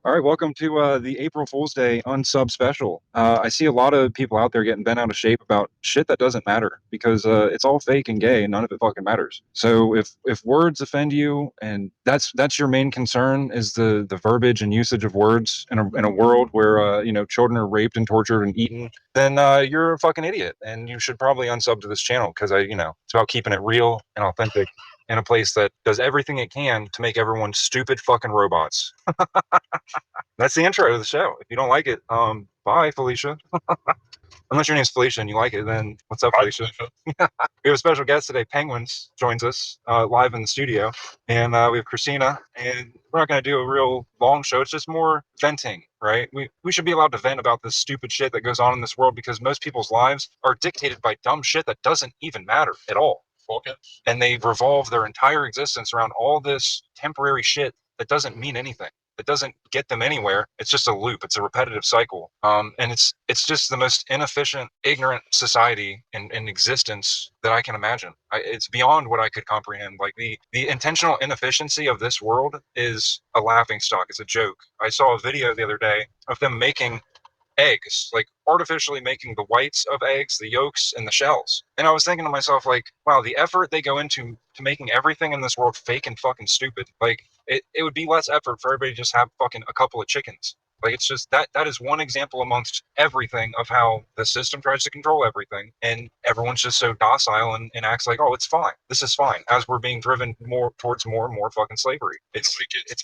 All right, welcome to the April Fool's Day unsub special. I see a lot of people out there getting bent out of shape about shit that doesn't matter because it's all fake and gay and none of it fucking matters. So if words offend you and that's your main concern is the verbiage and usage of words in a world where children are raped and tortured and eaten, then you're a fucking idiot and you should probably unsub to this channel because it's about keeping it real and authentic in a place that does everything it can to make everyone stupid fucking robots. That's the intro to the show. If you don't like it, bye, Felicia. Unless your name's Felicia and you like it, then what's up, Hi, Felicia? Felicia. We have a special guest today. Penguins joins us live in the studio, and we have Christina. And we're not going to do a real long show. It's just more venting, right? We should be allowed to vent about this stupid shit that goes on in this world because most people's lives are dictated by dumb shit that doesn't even matter at all. Okay. And they revolve their entire existence around all this temporary shit that doesn't mean anything. It doesn't get them anywhere. It's just a loop. It's a repetitive cycle. And it's just the most inefficient, ignorant society in existence that I can imagine. It's beyond what I could comprehend. Like the intentional inefficiency of this world is a laughing stock. It's a joke. I saw a video the other day of them making eggs, like artificially making the whites of eggs, the yolks, and the shells. And I was thinking to myself, like, wow, the effort they go into to making everything in this world fake and fucking stupid. Like, it would be less effort for everybody to just have fucking a couple of chickens. Like, it's just that is one example amongst everything of how the system tries to control everything, and everyone's just so docile and acts like, oh, it's fine. This is fine. As we're being driven more towards more and more fucking slavery. It's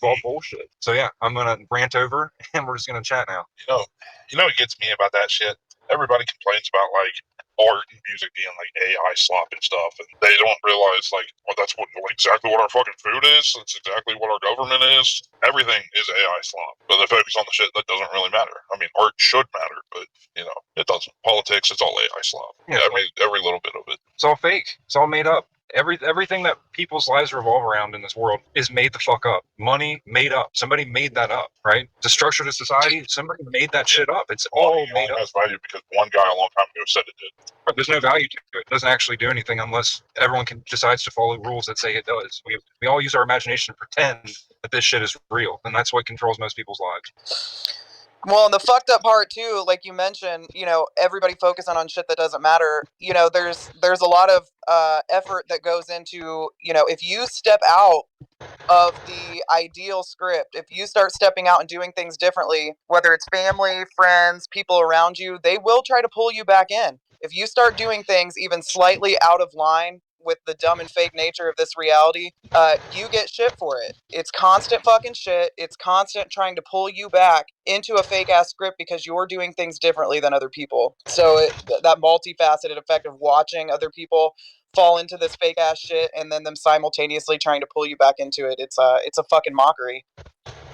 all bullshit. So yeah, I'm gonna rant over, and we're just gonna chat now. What gets me about that shit? Everybody complains about like art and music being like AI slop and stuff, and they don't realize like, well, that's exactly what our fucking food is. That's exactly what our government is. Everything is AI slop, but they focus on the shit that doesn't really matter. I mean, art should matter, but it doesn't. Politics, it's all AI slop. Yeah, Every little bit of it. it's all fake. It's all made up. Everything that people's lives revolve around in this world is made the fuck up. Money made up. Somebody made that up, right? The structure of society, somebody made that shit up. It's all made up. Has value because one guy a long time ago said it did. But there's no value to it. It doesn't actually do anything unless everyone decides to follow rules that say it does. We all use our imagination to pretend that this shit is real, and that's what controls most people's lives. Well, and the fucked up part too, like you mentioned, everybody focusing on shit that doesn't matter. There's a lot of effort that goes into, if you step out of the ideal script, if you start stepping out and doing things differently, whether it's family, friends, people around you, they will try to pull you back in. If you start doing things even slightly out of line with the dumb and fake nature of this reality, you get shit for it. It's constant fucking shit. It's constant trying to pull you back into a fake ass script because you're doing things differently than other people. So that multifaceted effect of watching other people fall into this fake ass shit and then them simultaneously trying to pull you back into it. It's a fucking mockery.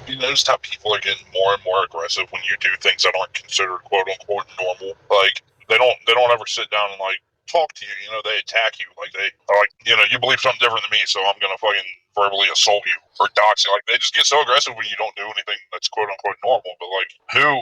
You noticed how people are getting more and more aggressive when you do things that aren't considered quote unquote normal. Like they don't ever sit down and like talk to you. They attack you. Like they are like, you believe something different than me, so I'm gonna fucking verbally assault you or dox you. Like they just get so aggressive when you don't do anything that's quote unquote normal. But like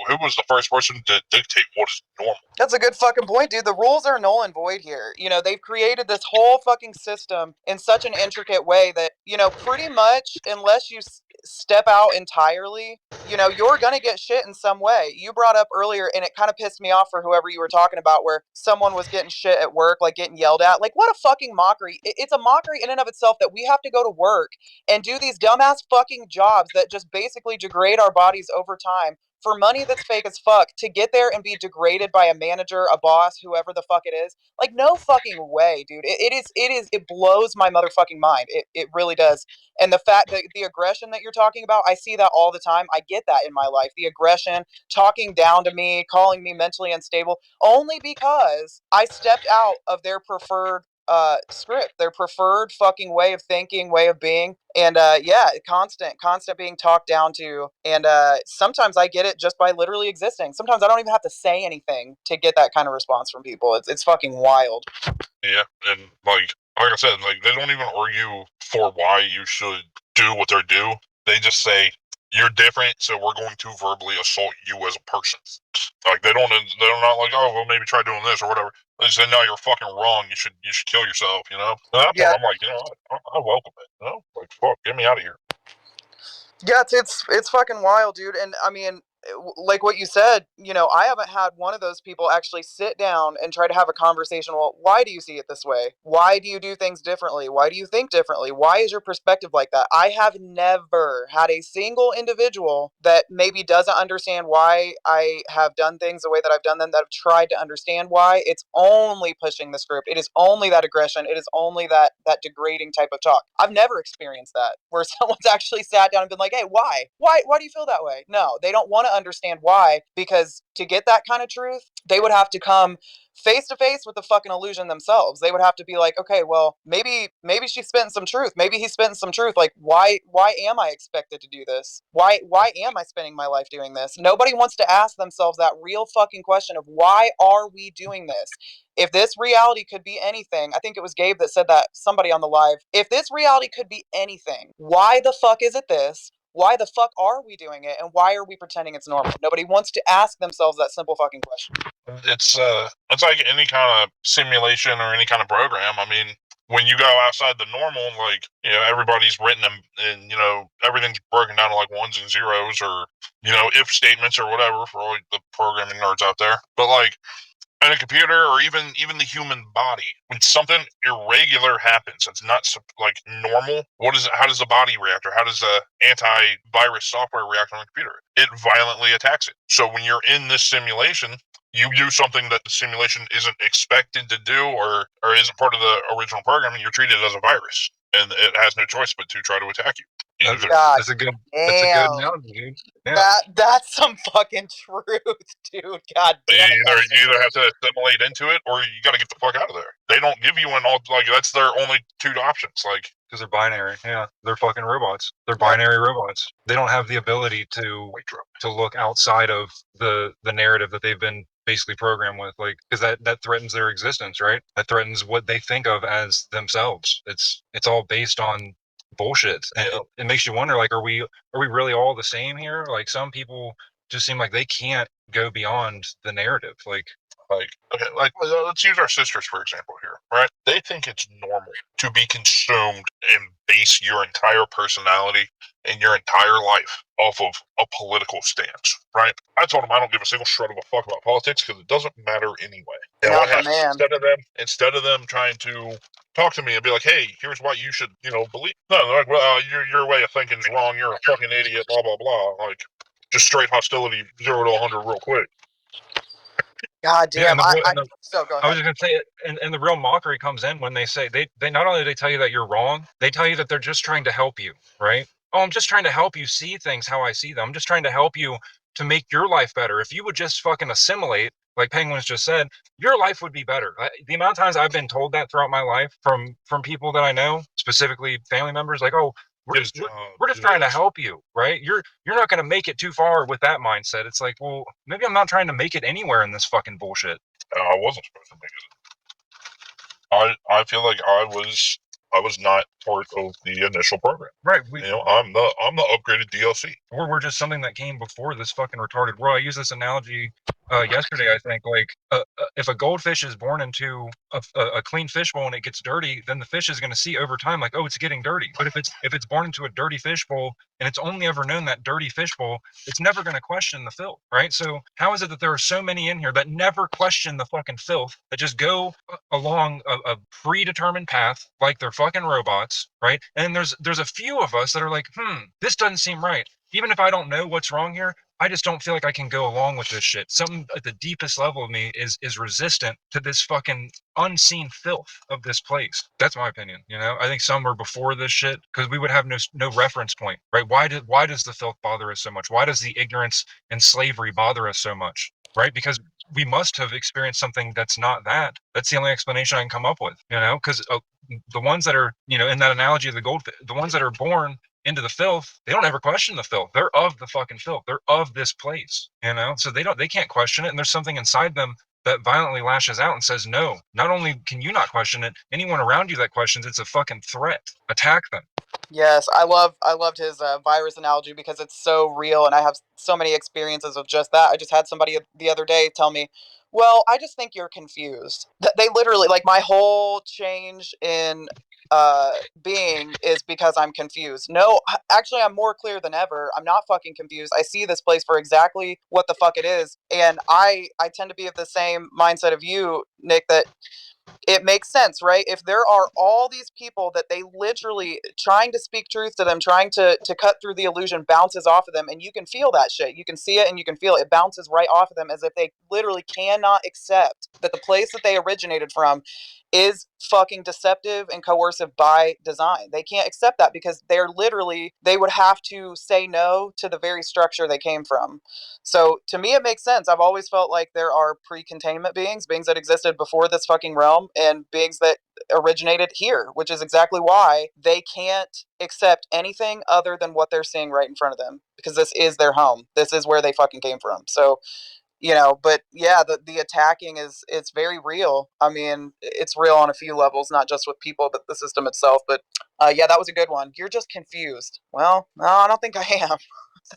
who was the first person to dictate what is normal? That's a good fucking point, dude. The rules are null and void here. They've created this whole fucking system in such an intricate way that, pretty much unless you step out entirely, you're going to get shit in some way. You brought up earlier, and it kind of pissed me off for whoever you were talking about, where someone was getting shit at work, like getting yelled at. Like, what a fucking mockery. It's a mockery in and of itself that we have to go to work and do these dumbass fucking jobs that just basically degrade our bodies over time for money that's fake as fuck, to get there and be degraded by a manager, a boss, whoever the fuck it is. Like, no fucking way, dude. It blows my motherfucking mind. It really does. And the fact that the aggression that you're talking about, I see that all the time. I get that in my life. The aggression, talking down to me, calling me mentally unstable, only because I stepped out of their preferred script, their preferred fucking way of thinking, way of being. And yeah, constant being talked down to. And sometimes I get it just by literally existing. Sometimes I don't even have to say anything to get that kind of response from people. It's fucking wild. Yeah, and like I said, like they don't even argue for why you should do what they're do. They just say you're different, so we're going to verbally assault you as a person. Like they're not like, oh well, maybe try doing this or whatever. They say no, you're fucking wrong. You should kill yourself. And at that point, Yeah, I'm like, I welcome it. Like fuck, get me out of here. Yeah, it's fucking wild, dude. And I mean, like what you said, I haven't had one of those people actually sit down and try to have a conversation. Well, why do you see it this way? Why do you do things differently? Why do you think differently? Why is your perspective like that? I have never had a single individual that maybe doesn't understand why I have done things the way that I've done them, that have tried to understand why. It's only pushing the script. It is only that aggression. It is only that degrading type of talk. I've never experienced that where someone's actually sat down and been like, hey, why do you feel that way? No, they don't want to understand why, because to get that kind of truth, they would have to come face to face with the fucking illusion themselves. They would have to be like, okay, well, maybe she's spitting some truth. Maybe he's spitting some truth. Like, why am I expected to do this? Why am I spending my life doing this? Nobody wants to ask themselves that real fucking question of why are we doing this? If this reality could be anything, I think it was Gabe that said that, somebody on the live. If this reality could be anything, why the fuck is it this? Why the fuck are we doing it? And why are we pretending it's normal? Nobody wants to ask themselves that simple fucking question. It's like any kind of simulation or any kind of program. I mean, when you go outside the normal, like, everybody's written them, and everything's broken down to like ones and zeros, or if statements or whatever, for all the programming nerds out there. But like, in a computer, or even the human body, when something irregular happens, it's not like normal. How does the body react, or how does the antivirus software react on the computer? It violently attacks it. So when you're in this simulation, you do something that the simulation isn't expected to do, or isn't part of the original programming. You're treated as a virus, and it has no choice but to try to attack you. God That's a good damn. analogy, dude. Yeah. That's some fucking truth, dude. God damn it. You either have to assimilate into it, or you got to get the fuck out of there. They don't give you that's their only two options. Like, Because they're binary. Yeah, they're fucking robots. They're Yep. binary robots. They don't have the ability to look outside of the narrative that they've been basically programmed with, like, because that threatens their existence, right? That threatens what they think of as themselves. It's all based on bullshit, and it makes you wonder, like, are we really all the same here? Like, some people just seem like they can't go beyond the narrative, like. Okay, let's use our sisters for example here, right? They think it's normal to be consumed and base your entire personality and your entire life off of a political stance, right? I told them I don't give a single shred of a fuck about politics because it doesn't matter anyway. And what happens instead of them trying to talk to me and be like, hey, here's what you should, believe. No, they're like, well, your way of thinking is wrong. You're a fucking idiot. Blah blah blah. Like, just straight hostility, 0 to 100, real quick. God damn. So go ahead. I was just gonna say, and the real mockery comes in when they say they not only do they tell you that you're wrong, they tell you that they're just trying to help you, right? Oh, I'm just trying to help you see things how I see them. I'm just trying to help you to make your life better. If you would just fucking assimilate, like Penguins just said, your life would be better. The amount of times I've been told that throughout my life from people that I know, specifically family members, like, oh, we're just trying to help you, right? You're not going to make it too far with that mindset. It's like, well, maybe I'm not trying to make it anywhere in this fucking bullshit. I wasn't supposed to make it. I feel like I was not part of the initial program. Right. I'm the upgraded DLC. We're just something that came before this fucking retarded world. I used this analogy yesterday, I think. Like, if a goldfish is born into a clean fishbowl and it gets dirty, then the fish is going to see over time, like, oh, it's getting dirty. But if it's born into a dirty fishbowl and it's only ever known that dirty fishbowl, it's never going to question the filth, right? So how is it that there are so many in here that never question the fucking filth, that just go along a predetermined path like they're fucking robots, right? And then there's a few of us that are like, this doesn't seem right. Even if I don't know what's wrong here, I just don't feel like I can go along with this shit. Something at the deepest level of me is resistant to this fucking unseen filth of this place. That's my opinion. I think some were before this shit because we would have no reference point, right? Why does the filth bother us so much? Why does the ignorance and slavery bother us so much, right? Because we must have experienced something that's not that. That's the only explanation I can come up with, because the ones that are, in that analogy of the goldfish, the ones that are born into the filth, they don't ever question the filth. They're of the fucking filth. They're of this place, so they can't question it. And there's something inside them that violently lashes out and says, no, not only can you not question it, anyone around you that questions it's a fucking threat. Attack them. Yes, I loved his virus analogy because it's so real, and I have so many experiences of just that. I just had somebody the other day tell me, "Well, I just think you're confused." They literally, like, my whole change in being is because I'm confused. No, actually, I'm more clear than ever. I'm not fucking confused. I see this place for exactly what the fuck it is, and I tend to be of the same mindset of you, Nick, that it makes sense, right? If there are all these people that they literally trying to speak truth to them, trying to cut through the illusion bounces off of them, and you can feel that shit. You can see it and you can feel it. It bounces right off of them as if they literally cannot accept that the place that they originated from is fucking deceptive and coercive by design. They can't accept that because they would have to say no to the very structure they came from. So to me, it makes sense. I've always felt like there are pre-containment beings that existed before this fucking realm, and beings that originated here, which is exactly why they can't accept anything other than what they're seeing right in front of them, because this is their home. This is where they fucking came from. So, but yeah, the attacking is, it's very real. I mean, it's real on a few levels, not just with people, but the system itself. But yeah, that was a good one. You're just confused. Well, no, I don't think I am.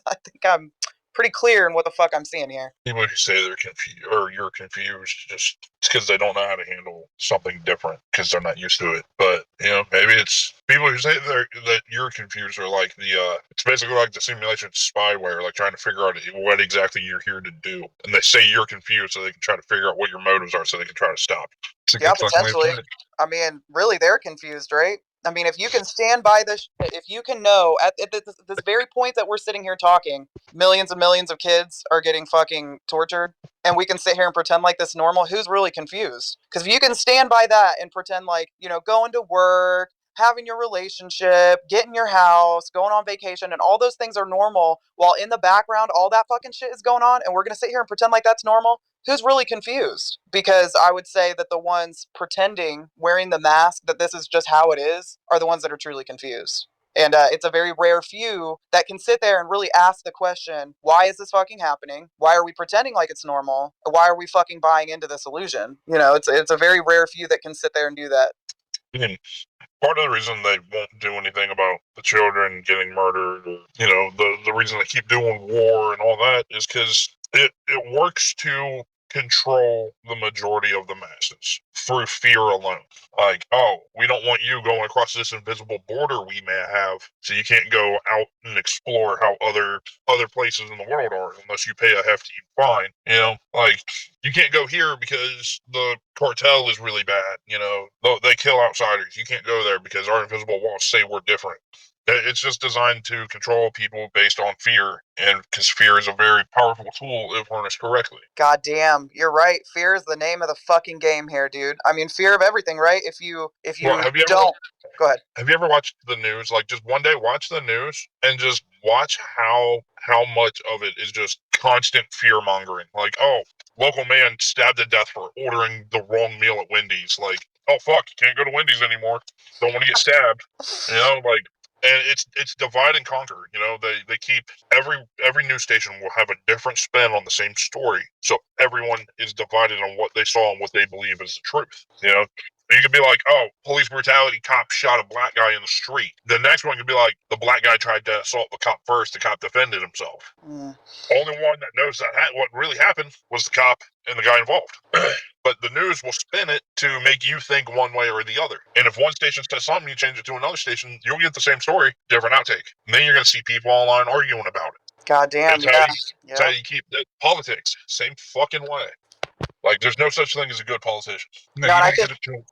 I think I'm pretty clear in what the fuck I'm seeing here. People who say they're confused or you're confused, just it's because they don't know how to handle something different because they're not used to it. But maybe it's people who say that you're confused are like it's basically like the simulation spyware, like trying to figure out what exactly you're here to do, and they say you're confused so they can try to figure out what your motives are so they can try to stop you. It's a Yeah, good fucking way to potentially. put it. I mean, really, they're confused, right? I mean, if you can stand by this, if you can know at this very point that we're sitting here talking, millions and millions of kids are getting fucking tortured, and we can sit here and pretend like this is normal, who's really confused? Because if you can stand by that and pretend like, going to work, having your relationship, getting your house, going on vacation, and all those things are normal, while in the background, all that fucking shit is going on, and we're going to sit here and pretend like that's normal, who's really confused? Because I would say that the ones pretending, wearing the mask, that this is just how it is, are the ones that are truly confused. And it's a very rare few that can sit there and really ask the question, why is this fucking happening? Why are we pretending like it's normal? Why are we fucking buying into this illusion? It's a very rare few that can sit there and do that. And part of the reason they won't do anything about the children getting murdered, or the reason they keep doing war and all that, is because it works to control the majority of the masses through fear alone. Like, oh, we don't want you going across this invisible border we may have, so you can't go out and explore how other places in the world are unless you pay a hefty fine. Like, you can't go here because the cartel is really bad. They kill outsiders. You can't go there because our invisible walls say we're different. It's just designed to control people based on fear, and because fear is a very powerful tool if harnessed correctly. God damn, you're right. Fear is the name of the fucking game here, dude. I mean, fear of everything, right? If you Well, don't, go ahead. have you ever watched the news? Like, just one day, watch the news and just watch how much of it is just constant fear mongering. Like, oh, local man stabbed to death for ordering the wrong meal at Wendy's. Like, oh fuck, you can't go to Wendy's anymore. Don't want to get stabbed. Like, and it's divide and conquer. They keep every news station will have a different spin on the same story, so everyone is divided on what they saw and what they believe is the truth. You could be like, oh, police brutality, cop shot a black guy in the street. The next one could be like, the black guy tried to assault the cop first, the cop defended himself. Only one that knows that what really happened was the cop and the guy involved. But the news will spin it to make you think one way or the other. And if one station says something, you change it to another station, you'll get the same story, different outtake. And then you're going to see people online arguing about it. God damn, That's how you keep politics. Same fucking way. Like, there's no such thing as a good politician. No,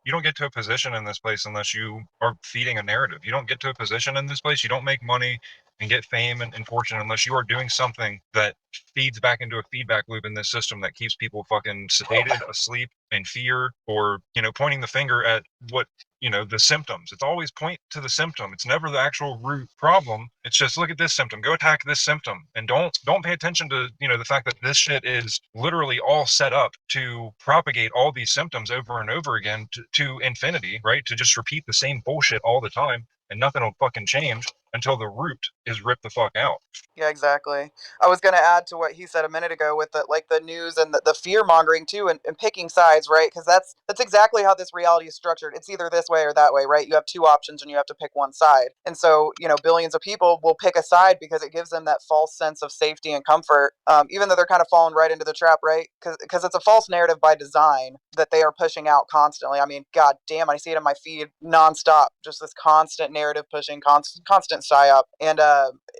you don't get to a position in this place unless you are feeding a narrative. You don't get to a position in this place. You don't make money and get fame and fortune unless you are doing something that feeds back into a feedback loop in this system that keeps people fucking sedated, asleep, in fear, or pointing the finger at what the symptoms. It's always point to the symptom. It's never the actual root problem. It's just, look at this symptom, go attack this symptom, and don't pay attention to the fact that this shit is literally all set up to propagate all these symptoms over and over again to infinity, right? To just repeat the same bullshit all the time and nothing will fucking change. until the root is ripped the fuck out. Yeah, exactly. I was going to add to what he said a minute ago with the news and the fear mongering too, and picking sides, right? Because that's exactly how this reality is structured. It's either this way or that way, right? You have two options and you have to pick one side. And so, billions of people will pick a side because it gives them that false sense of safety and comfort, even though they're kind of falling right into the trap, right? Because it's a false narrative by design that they are pushing out constantly. I mean, god damn, I see it in my feed nonstop, just this constant narrative pushing, constant psyop. And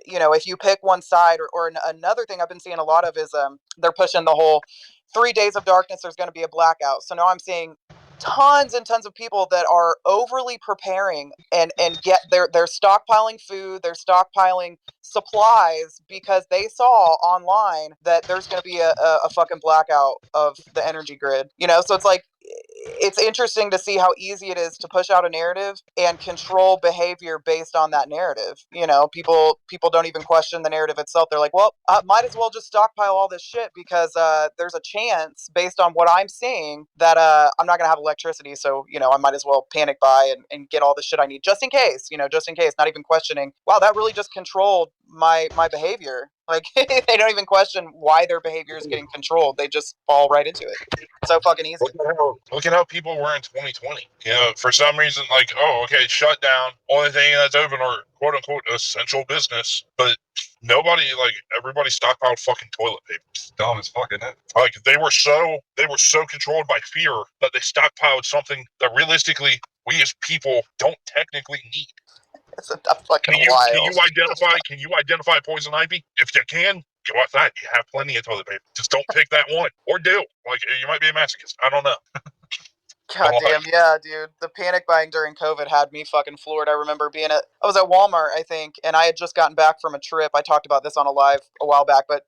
if you pick one side, or another thing I've been seeing a lot of is they're pushing the whole 3 days of darkness, there's going to be a blackout. So now I'm seeing tons and tons of people that are overly preparing and get they're stockpiling food, they're stockpiling supplies because they saw online that there's going to be a fucking blackout of the energy grid. So it's like, it's interesting to see how easy it is to push out a narrative and control behavior based on that narrative. People don't even question the narrative itself. They're like, well, I might as well just stockpile all this shit because there's a chance based on what I'm seeing that I'm not gonna have electricity. So I might as well panic buy and get all the shit I need just in case. Just in case. Not even questioning. Wow, that really just controlled my behavior. Like they don't even question why their behavior is getting controlled. They just fall right into it. So fucking easy. Look at how people were in 2020. For some reason, like, oh, okay, shut down. Only thing that's open are quote unquote essential business. But everybody stockpiled fucking toilet paper. Dumb as fuck, isn't it? Like they were so controlled by fear that they stockpiled something that realistically we as people don't technically need. It's fucking wild. Can you identify poison ivy? If you can, go outside. You have plenty of toilet paper. Just don't pick that one. Or do. Like, you might be a masochist. I don't know. God damn, yeah, dude. The panic buying during COVID had me fucking floored. I remember I was at Walmart, I think, and I had just gotten back from a trip. I talked about this on a live a while back, but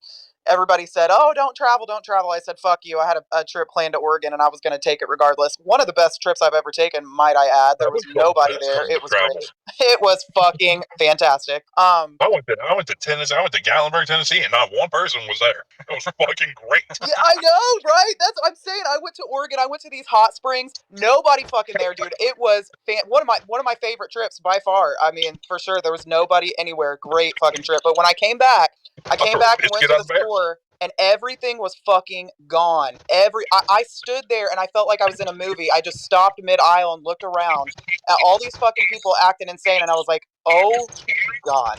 everybody said, oh, don't travel, don't travel. I said, fuck you. I had a trip planned to Oregon and I was going to take it regardless. One of the best trips I've ever taken, might I add. There was nobody there. It was great. It was fucking fantastic. I went to Tennessee. I went to Gatlinburg, Tennessee, and not one person was there. It was fucking great. Yeah, I know, right? That's what I'm saying. I went to Oregon. I went to these hot springs. Nobody fucking there, dude. It was one of my favorite trips by far. I mean, for sure, there was nobody anywhere. Great fucking trip. But when I came back and went to the store, and everything was fucking gone. I stood there and I felt like I was in a movie. I just stopped mid-aisle and looked around at all these fucking people acting insane, and I was like, oh god.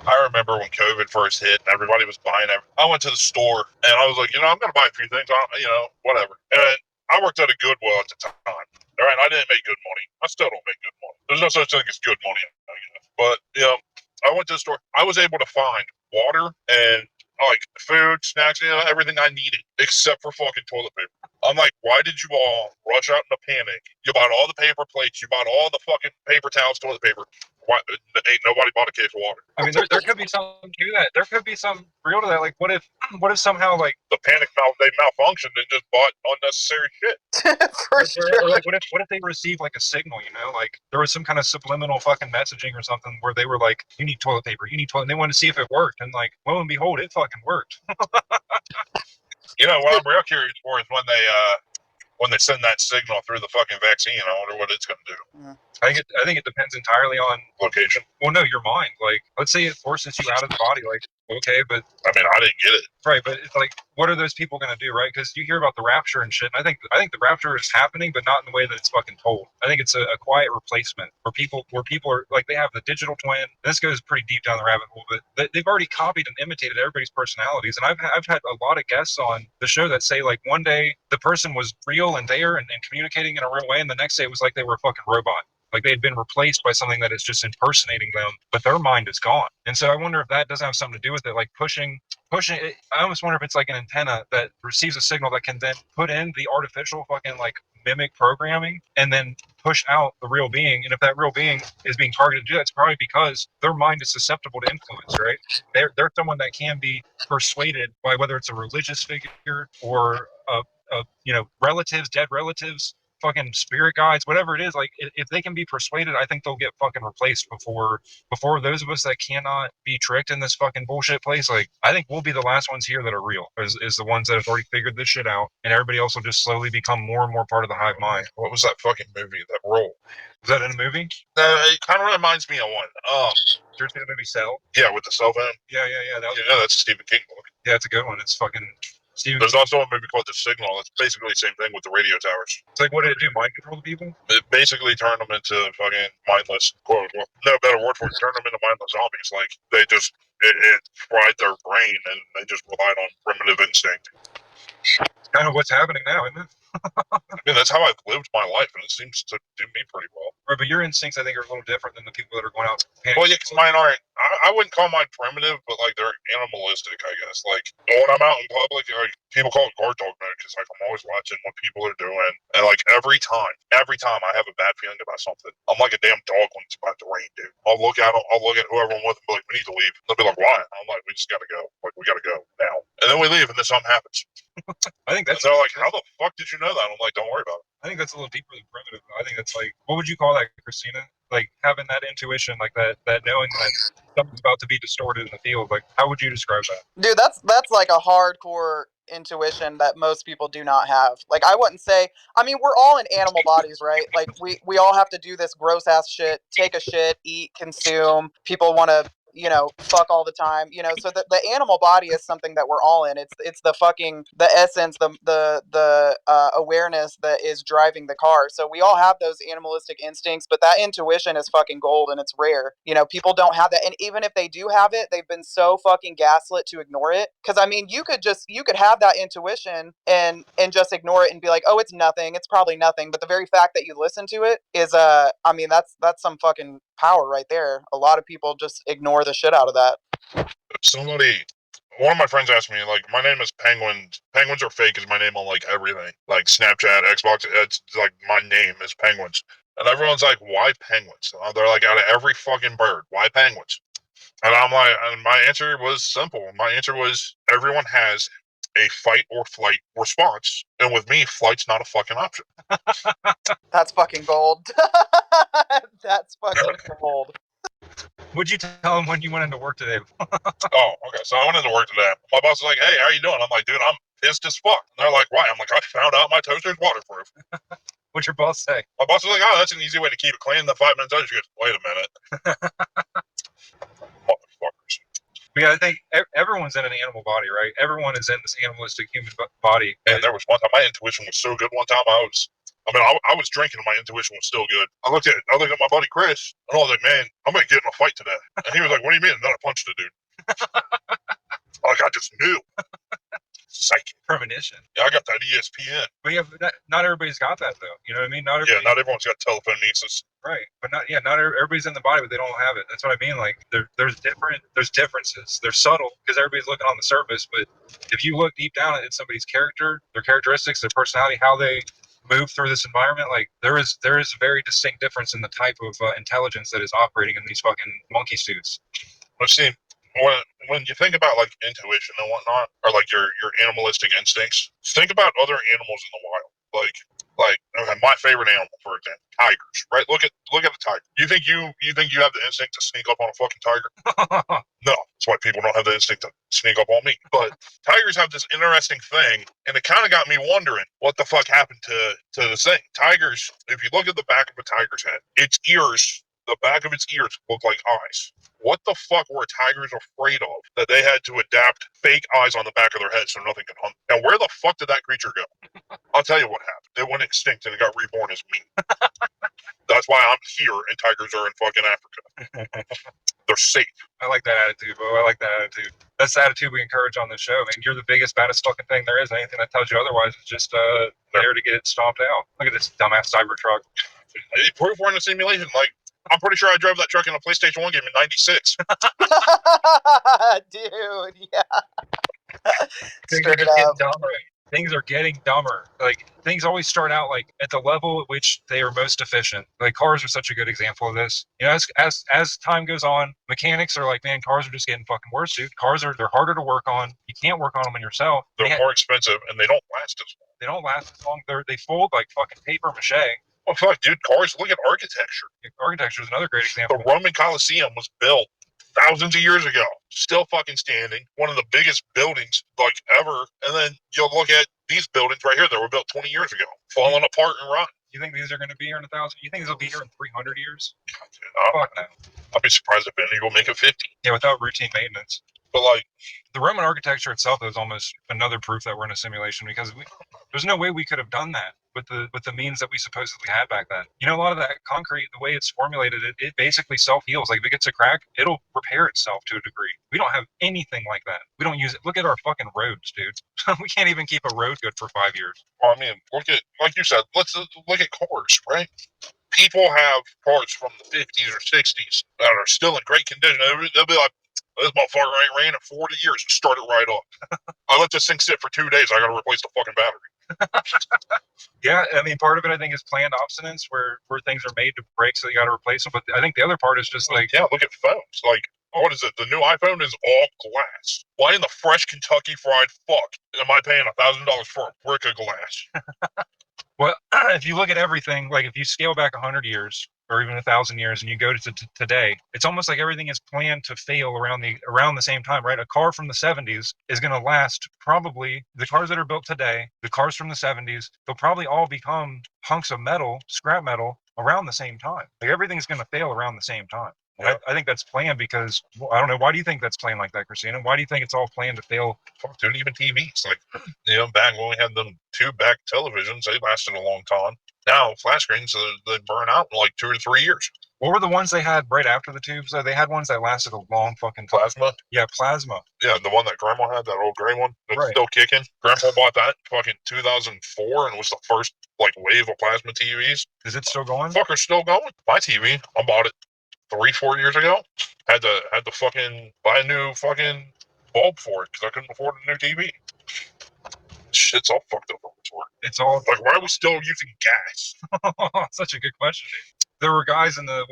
I remember when COVID first hit and everybody was buying it. I went to the store and I was like, I'm going to buy a few things, whatever. And I worked at a Goodwill at the time. All right, I didn't make good money. I still don't make good money. There's no such thing as good money, I guess. But, I went to the store. I was able to find water and food, snacks, everything I needed except for fucking toilet paper. I'm like, why did you all rush out in a panic? You bought all the paper plates. You bought all the fucking paper towels, toilet paper. Why ain't nobody bought a case of water? I mean, there could be something to that. There could be some real to that. Like, what if somehow the panic they malfunctioned and just bought unnecessary shit? For sure. Or like, what if they received like a signal? Like there was some kind of subliminal fucking messaging or something where they were like, you need toilet paper, you need toilet. And they wanted to see if it worked, and like, lo and behold, it fucking worked. What I'm real curious for is when they send that signal through the fucking vaccine. I wonder what it's going to do. Yeah. I think it depends entirely on location. Well, no, your mind. Like, let's say it forces you out of the body. Like, okay, but I mean, I didn't get it. Right, but it's like, what are those people going to do, right? Because you hear about the rapture and shit. And I think the rapture is happening, but not in the way that it's fucking told. I think it's a quiet replacement where people are like, they have the digital twin. This goes pretty deep down the rabbit hole, but they've already copied and imitated everybody's personalities. And I've had a lot of guests on the show that say like one day the person was real and there and communicating in a real way, and the next day it was like they were a fucking robot. Like they had been replaced by something that is just impersonating them, but their mind is gone. And so I wonder if that doesn't have something to do with it, like pushing it. I almost wonder if it's like an antenna that receives a signal that can then put in the artificial fucking like mimic programming and then push out the real being. And if that real being is being targeted to do that, it's probably because their mind is susceptible to influence, right? They're someone that can be persuaded by whether it's a religious figure or relatives, dead relatives, fucking spirit guides, whatever it is. Like if they can be persuaded, I think they'll get fucking replaced before those of us that cannot be tricked in this fucking bullshit place. Like I think we'll be the last ones here that are real, is the ones that have already figured this shit out, and everybody else will just slowly become more and more part of the hive mind. What was that fucking movie? That Roll? Was that in a movie? It kind of reminds me of one. Did you see the movie Cell? Yeah, with the cell phone. Yeah. That's a Stephen King book. Yeah, it's a good one. It's fucking Stephen. There's also a movie called The Signal. It's basically the same thing with the radio towers. It's like, what did it do? Mind control the people? It basically turned them into fucking mindless, quote unquote. No better word for it. Turned them into mindless zombies. Like, they just, it fried their brain and they just relied on primitive instinct. Kind of what's happening now, isn't it? I mean, that's how I've lived my life, and it seems to do me pretty well. Right, but your instincts, I think, are a little different than the people that are going out. Well, yeah, because mine aren't. I wouldn't call mine primitive, but like they're animalistic, I guess. Like when I'm out in public, like people call it guard dog mode because like I'm always watching what people are doing, and like every time I have a bad feeling about something, I'm like a damn dog when it's about to rain, dude. I'll look at them, I'll look at whoever I'm with, and be like, we need to leave. They'll be like, why? I'm like, we just gotta go. Like we gotta go now, and then we leave, and then something happens. I think that's. And they're like, how the fuck did you know that? I'm like, don't worry about it. I think that's a little deeper than primitive. I think that's like, what would you call that, Christina? Like having that intuition, like that knowing that something's about to be distorted in the field. Like, how would you describe that? Dude, that's like a hardcore intuition that most people do not have. Like, I wouldn't say, I mean, we're all in animal bodies, right? Like we all have to do this gross ass shit, take a shit, eat, consume. People want to, you know, fuck all the time, you know. So the animal body is something that we're all in. It's the fucking the essence, the awareness that is driving the car. So we all have those animalistic instincts, but that intuition is fucking gold and it's rare. You know, people don't have that, and even if they do have it, they've been so fucking gaslit to ignore it. Because I mean, you could have that intuition and just ignore it and be like, oh, it's nothing. It's probably nothing. But the very fact that you listen to it is I mean, that's some fucking power right there. A lot of people just ignore the shit out of that. One of my friends asked me, like, my name is Penguin. Penguins are fake is my name on, like, everything. Like, Snapchat, Xbox, it's, like, my name is Penguins. And everyone's like, why penguins? They're like, out of every fucking bird, why penguins? And I'm like, and my answer was simple. My answer was, everyone has a fight or flight response. And with me, flight's not a fucking option. That's fucking gold. That's fucking gold. What'd you tell him when you went into work today? Oh, okay. So I went into work today. My boss was like, hey, how you doing? I'm like, dude, I'm pissed as fuck. And they're like, why? I'm like, I found out my toaster's waterproof. What's your boss say? My boss was like, oh, that's an easy way to keep it clean. The 5 minutes later, she goes, wait a minute. Motherfuckers. Yeah, I think everyone's in an animal body, right? Everyone is in this animalistic human body. And there was one time, my intuition was so good one time, I was drinking and my intuition was still good. I looked at my buddy Chris, and I was like, man, I'm going to get in a fight today. And he was like, what do you mean? And then I punched the dude. Like, I just knew. Psychic. Premonition. Yeah, I got that ESPN. But yeah, not everybody's got that though. You know what I mean? Not everyone's got telephonesis. Right, but not everybody's in the body, but they don't have it. That's what I mean. Like there's differences. They're subtle because everybody's looking on the surface, but if you look deep down at somebody's character, their characteristics, their personality, how they move through this environment, like there is a very distinct difference in the type of intelligence that is operating in these fucking monkey suits. Well, see, when you think about like intuition and whatnot, or like your animalistic instincts, think about other animals in the wild. Like okay, my favorite animal, for example, tigers. Right? Look at a tiger. You think you have the instinct to sneak up on a fucking tiger? No, that's why people don't have the instinct to sneak up on me. But tigers have this interesting thing, and it kind of got me wondering what the fuck happened to this thing. Tigers, if you look at the back of a tiger's head, its ears, the back of its ears look like eyes. What the fuck were tigers afraid of that they had to adapt fake eyes on the back of their head so nothing could hunt? And where the fuck did that creature go? I'll tell you what happened. It went extinct and it got reborn as me. That's why I'm here and tigers are in fucking Africa. They're safe. I like that attitude, bro. I like that attitude. That's the attitude we encourage on this show. I mean, you're the biggest, baddest fucking thing there is. Anything that tells you otherwise is just there to get it stomped out. Look at this dumbass cyber truck. Proof we're in a simulation. Like, I'm pretty sure I drove that truck in a PlayStation 1 game in '96. Dude, yeah. Things are getting dumber. Like, things always start out like at the level at which they are most efficient. Like, cars are such a good example of this. You know, as time goes on, mechanics are like, man, cars are just getting fucking worse, dude. They're harder to work on. You can't work on them yourself. They're more expensive and they don't last as long. They don't last as long. They fold like fucking paper mache. Oh fuck, dude! Cars. Look at architecture. Architecture is another great example. The Roman Colosseum was built thousands of years ago, still fucking standing. One of the biggest buildings like ever. And then you'll look at these buildings right here that were built 20 years ago, falling apart and rotten. You think these are going to be here in 1,000? You think these will be here in 300 years? Fuck no. I'd be surprised if any will make it 50. Yeah, without routine maintenance. But like, the Roman architecture itself is almost another proof that we're in a simulation, because there's no way we could have done that with the means that we supposedly had back then. You know, a lot of that concrete, the way it's formulated, it basically self-heals. Like, if it gets a crack, it'll repair itself to a degree. We don't have anything like that. We don't use it. Look at our fucking roads, dude. We can't even keep a road good for 5 years. I mean, look at, like you said, let's look at cars, right? People have cars from the 50s or 60s that are still in great condition. They'll be like, this motherfucker ain't ran in 40 years. Start it right up. I let this thing sit for 2 days. I got to replace the fucking battery. Yeah, I mean, part of it, I think, is planned obsolescence, where things are made to break, so you got to replace them. But I think the other part is just like, yeah, look at phones. Like, what is it? The new iPhone is all glass. Why in the fresh Kentucky Fried fuck am I paying $1,000 for a brick of glass? well, if you look at everything, like if you scale back 100 years or even 1,000 years and you go to today, it's almost like everything is planned to fail around the same time, right? A car from the 70s is going to last, probably the cars that are built today, the cars from the 70s, they'll probably all become hunks of metal, scrap metal, around the same time. Like, everything's going to fail around the same time. Yeah. I think that's planned because, well, I don't know. Why do you think that's planned like that, Christina? Why do you think it's all planned to fail? Fuck, dude, even TVs. Like, you know, back when we had them tube-back televisions, they lasted a long time. Now, flat screens, they burn out in like 2 to 3 years. What were the ones they had right after the tubes? They had ones that lasted a long fucking time. Plasma? Yeah, plasma. Yeah, the one that Grandma had, that old gray one that's Right. still kicking. Grandpa bought that in fucking 2004 and was the first, like, wave of plasma TVs. Is it still going? Fucker's still going. My TV, I bought it 3-4 years ago. Had to fucking buy a new fucking bulb for it because I couldn't afford a new TV. Shit's all fucked up over this work. It's all Like, why are we still using gas? such a good question, dude. There were guys in the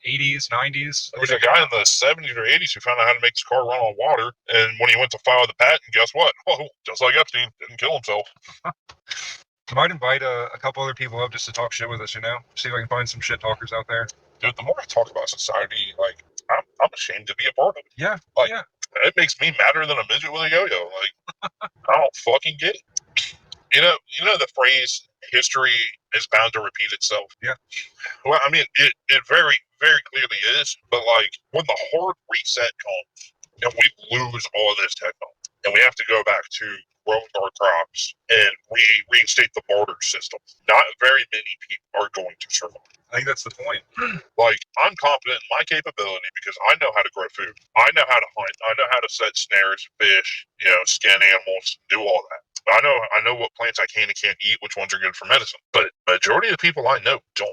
80s, 90s. There was a guy in the 70s or 80s who found out how to make his car run on water, and when he went to file the patent, guess what? Oh, just like Epstein, didn't kill himself. I might invite a couple other people up just to talk shit with us, you know? See if I can find some shit talkers out there. Dude, the more I talk about society, like, I'm ashamed to be a part of it. Yeah, Like, yeah. It makes me madder than a midget with a yo-yo. Like, I don't fucking get it. You know the phrase, history is bound to repeat itself? Yeah. Well, I mean, it very, very clearly is, but, like, when the hard reset comes, and we lose all this technology, and we have to go back to growing our crops and reinstate the barter system, not very many people are going to survive. I think that's the point. Like, I'm confident in my capability because I know how to grow food. I know how to hunt. I know how to set snares, fish, skin animals, do all that. I know what plants I can and can't eat, which ones are good for medicine. But majority of the people I know don't.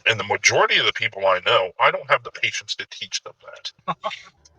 And the majority of the people I know, I don't have the patience to teach them that.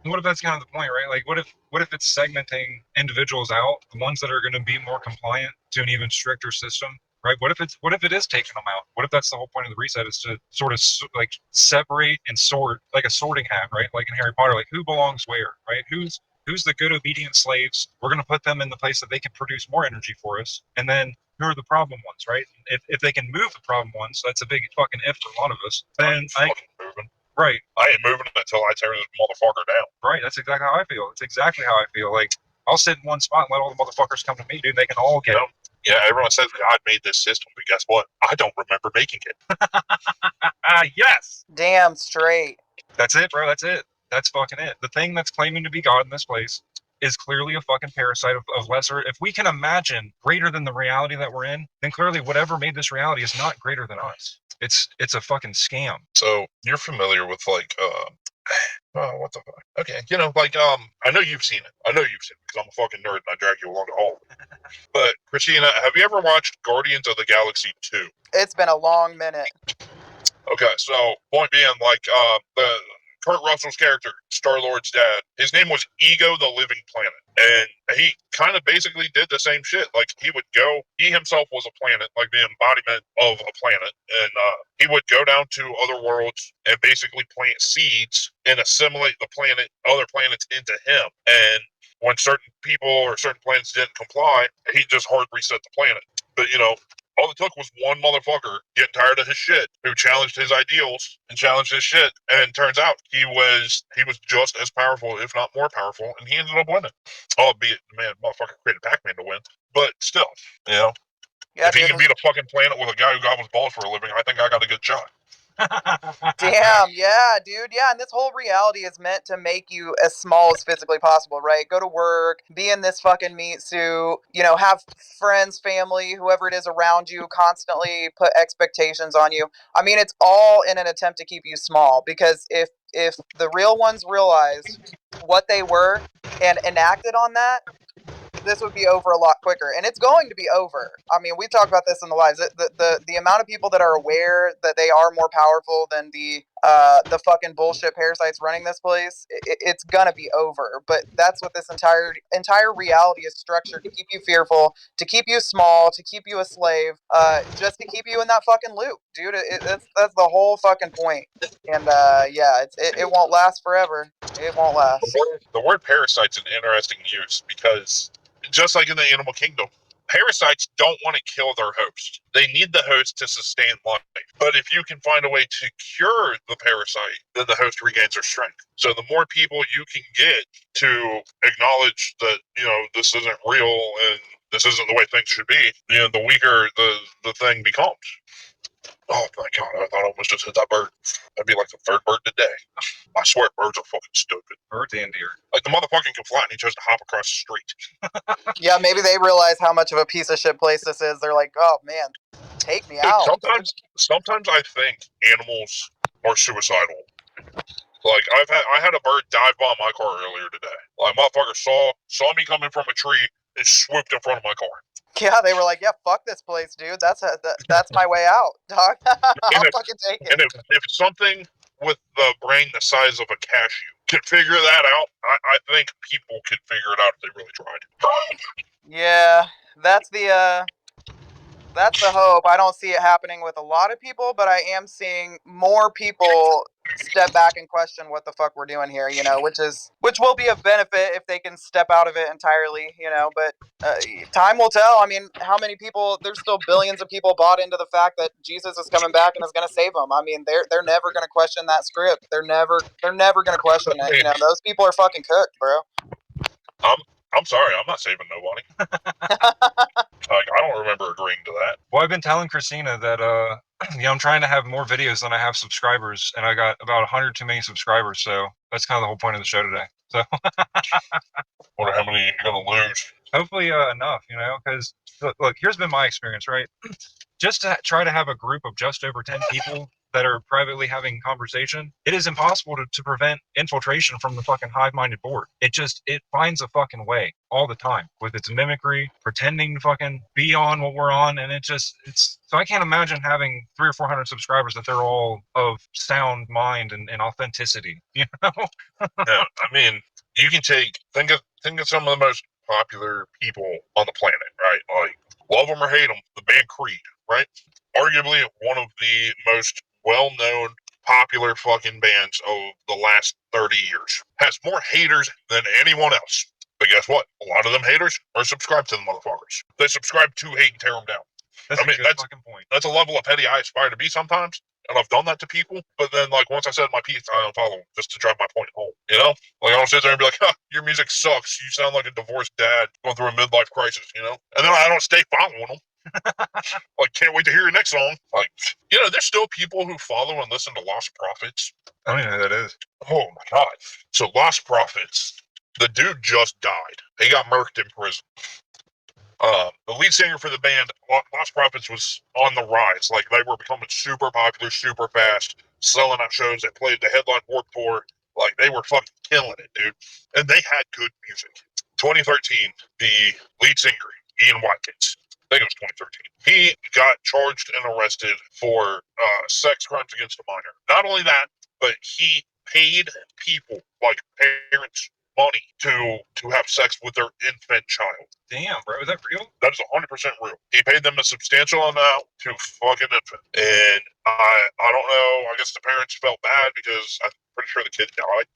What if that's kind of the point, right? Like, what if it's segmenting individuals out, the ones that are going to be more compliant to an even stricter system, right? What if it is taking them out? What if that's the whole point of the reset, is to sort of like separate and sort, like a sorting hat, right? Like in Harry Potter, like who belongs where, right? Who's the good obedient slaves? We're going to put them in the place that they can produce more energy for us, and then who are the problem ones, right? If they can move the problem ones, that's a big fucking if for a lot of us. Then Moving. Right. I ain't moving until I tear this motherfucker down. Right, that's exactly how I feel. It's exactly how I feel. Like, I'll sit in one spot and let all the motherfuckers come to me, dude. They can all get it. Yeah, everyone says God made this system, but guess what? I don't remember making it. Yes! Damn straight. That's it, bro. That's it. That's fucking it. The thing that's claiming to be God in this place is clearly a fucking parasite of lesser. If we can imagine greater than the reality that we're in, then clearly whatever made this reality is not greater than us. It's a fucking scam. So you're familiar with, like, oh, what the fuck? Okay, I know you've seen it. Because I'm a fucking nerd and I drag you along to all of it. But Christina, have you ever watched Guardians of the Galaxy 2? It's been a long minute. Okay, so point being, like, the Kurt Russell's character, Star-Lord's dad, his name was Ego the Living Planet. And he kind of basically did the same shit. Like, he himself was a planet, like the embodiment of a planet. And he would go down to other worlds and basically plant seeds and assimilate other planets into him. And when certain people or certain planets didn't comply, he'd just hard reset the planet. But, all it took was one motherfucker getting tired of his shit, who challenged his ideals and challenged his shit. And turns out he was just as powerful, if not more powerful, and he ended up winning. Albeit, the man, motherfucker created Pac-Man to win. But still, Yeah, If he dude. can beat a fucking planet with a guy who gobbles balls for a living, I think I got a good shot. Damn, yeah, dude, yeah, and this whole reality is meant to make you as small as physically possible, right? Go to work, be in this fucking meat suit, you know, have friends, family, whoever it is around you constantly put expectations on you. I mean, it's all in an attempt to keep you small, because if the real ones realized what they were and enacted on that, this would be over a lot quicker, and it's going to be over. I mean, we talk about this in the lives. The amount of people that are aware that they are more powerful than the fucking bullshit parasites running this place, it's gonna be over. But that's what this entire reality is structured to keep you fearful, to keep you small, to keep you a slave, just to keep you in that fucking loop, dude. That's the whole fucking point. And yeah, it won't last forever. It won't last. The word parasite's an interesting use because just like in the animal kingdom, parasites don't want to kill their host. They need the host to sustain life. But if you can find a way to cure the parasite, then the host regains their strength. So the more people you can get to acknowledge that, you know, this isn't real and this isn't the way things should be, you know, the weaker the thing becomes. Oh my god, I thought I almost just hit that bird. That'd be like the third bird today. I swear birds are fucking stupid. Birds and deer. Like the motherfucking can fly and he chose to hop across the street. Yeah, maybe they realize how much of a piece of shit place this is. They're like, oh man, take me Dude, out. sometimes I think animals are suicidal. Like I had a bird dive bomb my car earlier today. Like motherfucker saw me coming from a tree and swooped in front of my car. Yeah, they were like, yeah, fuck this place, dude. That's my way out, dog. I'll And fucking take and it. if something with the brain the size of a cashew can figure that out, I think people could figure it out if they really tried. Yeah, that's the hope. I don't see it happening with a lot of people, but I am seeing more people step back and question what the fuck we're doing here, you know, which will be of benefit if they can step out of it entirely, you know, but time will tell. I mean, how many people, there's still billions of people bought into the fact that Jesus is coming back and is going to save them. I mean, they're never going to question that script. They're never going to question I it. mean, You know, those people are fucking cooked, bro. I'm sorry, I'm not saving nobody. Like I don't remember agreeing to that. Well, I've been telling Christina that you know, I'm trying to have more videos than I have subscribers, and I got about 100 too many subscribers, so that's kind of the whole point of the show today. So Wonder how many you're gonna lose. hopefully enough, you know, because look, here's been my experience, right? Just to try to have a group of just over 10 people that are privately having conversation, it is impossible to prevent infiltration from the fucking hive-minded board. It finds a fucking way all the time with its mimicry, pretending to fucking be on what we're on, and it's so I can't imagine having 300 or 400 subscribers that they're all of sound mind and authenticity, you know? Yeah, I mean, you can think of some of the most popular people on the planet, right? Like love them or hate them, the band Creed, right? Arguably one of the most well-known, popular fucking bands of the last 30 years. Has more haters than anyone else. But guess what? A lot of them haters are subscribed to the motherfuckers. They subscribe to hate and tear them down. That's I mean, a good fucking point. That's a level of petty I aspire to be sometimes. And I've done that to people, but then like once I said my piece, I unfollow them just to drive my point home. You know, like I don't sit there and be like, "Your music sucks. You sound like a divorced dad going through a midlife crisis." You know, and then I don't stay following them. Like, can't wait to hear your next song. Like, you know, there's still people who follow and listen to Lost Prophets. I don't even know who that is. Oh my god! So Lost Prophets, the dude just died. He got murked in prison. The lead singer for the band, Lost Prophets, was on the rise. Like, they were becoming super popular, super fast, selling out shows. They played the headline Warped Tour. Like, they were fucking killing it, dude. And they had good music. 2013, the lead singer, Ian Watkins, I think it was 2013, he got charged and arrested for sex crimes against a minor. Not only that, but he paid people, like parents, money to have sex with their infant child. Damn, bro, is that real? That is 100% real. He paid them a substantial amount to fuck an infant. And I don't know, I guess the parents felt bad because I'm pretty sure the kid died.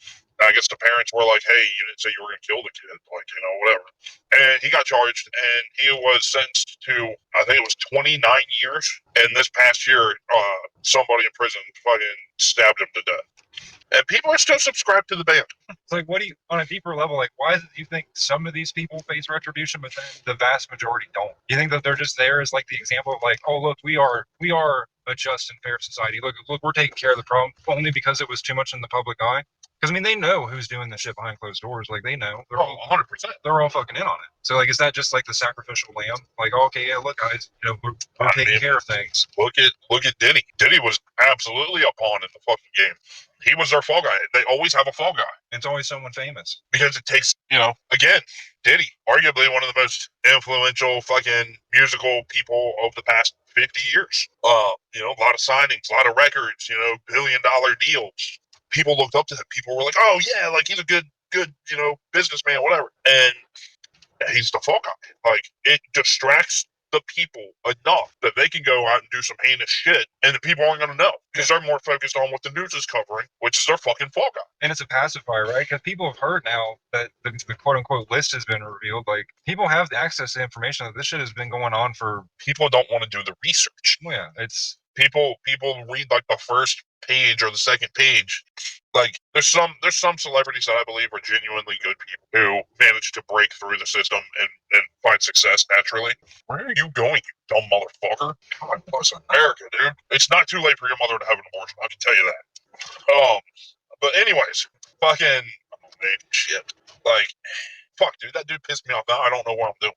I guess the parents were like, hey, you didn't say you were going to kill the kid, like, whatever. And he got charged, and he was sentenced to, I think it was 29 years. And this past year, somebody in prison fucking stabbed him to death. And people are still subscribed to the band. It's like, what do you, on a deeper level, like, why is it you think some of these people face retribution, but then the vast majority don't? You think that they're just there as like the example of like, oh look, we are a just and fair society. Look, we're taking care of the problem only because it was too much in the public eye. Because I mean, they know who's doing the shit behind closed doors. Like they know. They're all 100%. They're all fucking in on it. So like, is that just like the sacrificial lamb? Like, oh, okay, yeah, look, guys, we're taking care of things. Look at Diddy. Diddy was absolutely a pawn in the fucking game. He was their fall guy. They always have a fall guy. It's always someone famous. Because it takes, again, Diddy, arguably one of the most influential fucking musical people of the past 50 years. A lot of signings, a lot of records, billion-dollar deals. People looked up to him. People were like, oh yeah, like he's a good, businessman, whatever. And he's the fall guy. Like, it distracts the people enough that they can go out and do some heinous shit, and the people aren't going to know because they're more focused on what the news is covering, which is their fucking fall guy. And it's a pacifier, right? Because people have heard now that the quote-unquote list has been revealed. Like, people have the access to information that this shit has been going on for... People don't want to do the research. Well, yeah, it's... People read, like, the first page or the second page. Like, there's some celebrities that I believe are genuinely good people who manage to break through the system and find success naturally. Where are you going, you dumb motherfucker? God bless America, dude. It's not too late for your mother to have an abortion, I can tell you that. But anyways, fucking shit. Like, fuck, dude, that dude pissed me off. Now I don't know what I'm doing.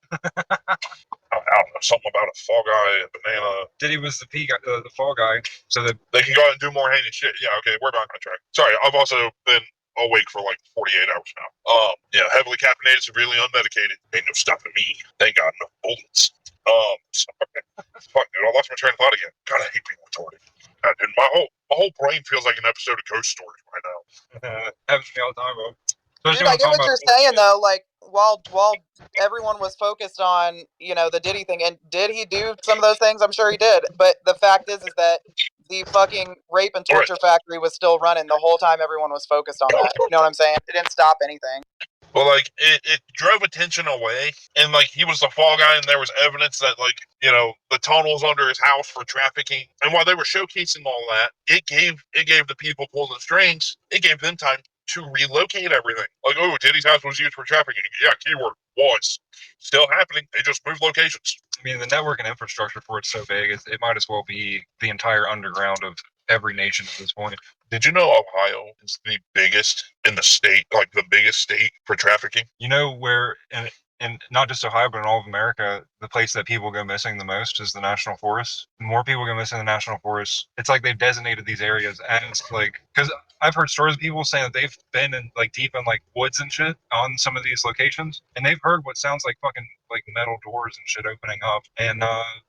I don't know, something about a fall guy, a banana. Diddy was the fall guy, so that they can go out and do more heinous shit. Yeah, okay, we're back on track. Sorry, I've also been awake for like 48 hours now. Heavily caffeinated, severely unmedicated. Ain't no stopping me. They got no bullets. Sorry. Fuck, dude, I lost my train of thought again. God, I hate being retarded. Dude, my whole brain feels like an episode of Ghost Stories right now. Happens to me all the time, bro. Dude, I get what you're saying though. Like, while everyone was focused on the Diddy thing, and did he do some of those things? I'm sure he did. But the fact is that the fucking rape and torture factory was still running the whole time. Everyone was focused on that. You know what I'm saying? It didn't stop anything. Well, like, it drove attention away, and like he was the fall guy, and there was evidence that like the tunnels under his house for trafficking. And while they were showcasing all that, it gave the people pulling the strings. It gave them time to relocate everything. Like, oh, Diddy's house was used for trafficking. Yeah, keyword was still happening. They just moved locations. I mean, the network and infrastructure for it's so big, it might as well be the entire underground of every nation at this point. Did you know Ohio is the biggest in the state, like the biggest state for trafficking? You know where, and not just Ohio, but in all of America, the place that people go missing the most is the national forest. More people go missing in the national forest. It's like they've designated these areas as like, because I've heard stories of people saying that they've been in like deep in like woods and shit on some of these locations, and they've heard what sounds like fucking like metal doors and shit opening up, and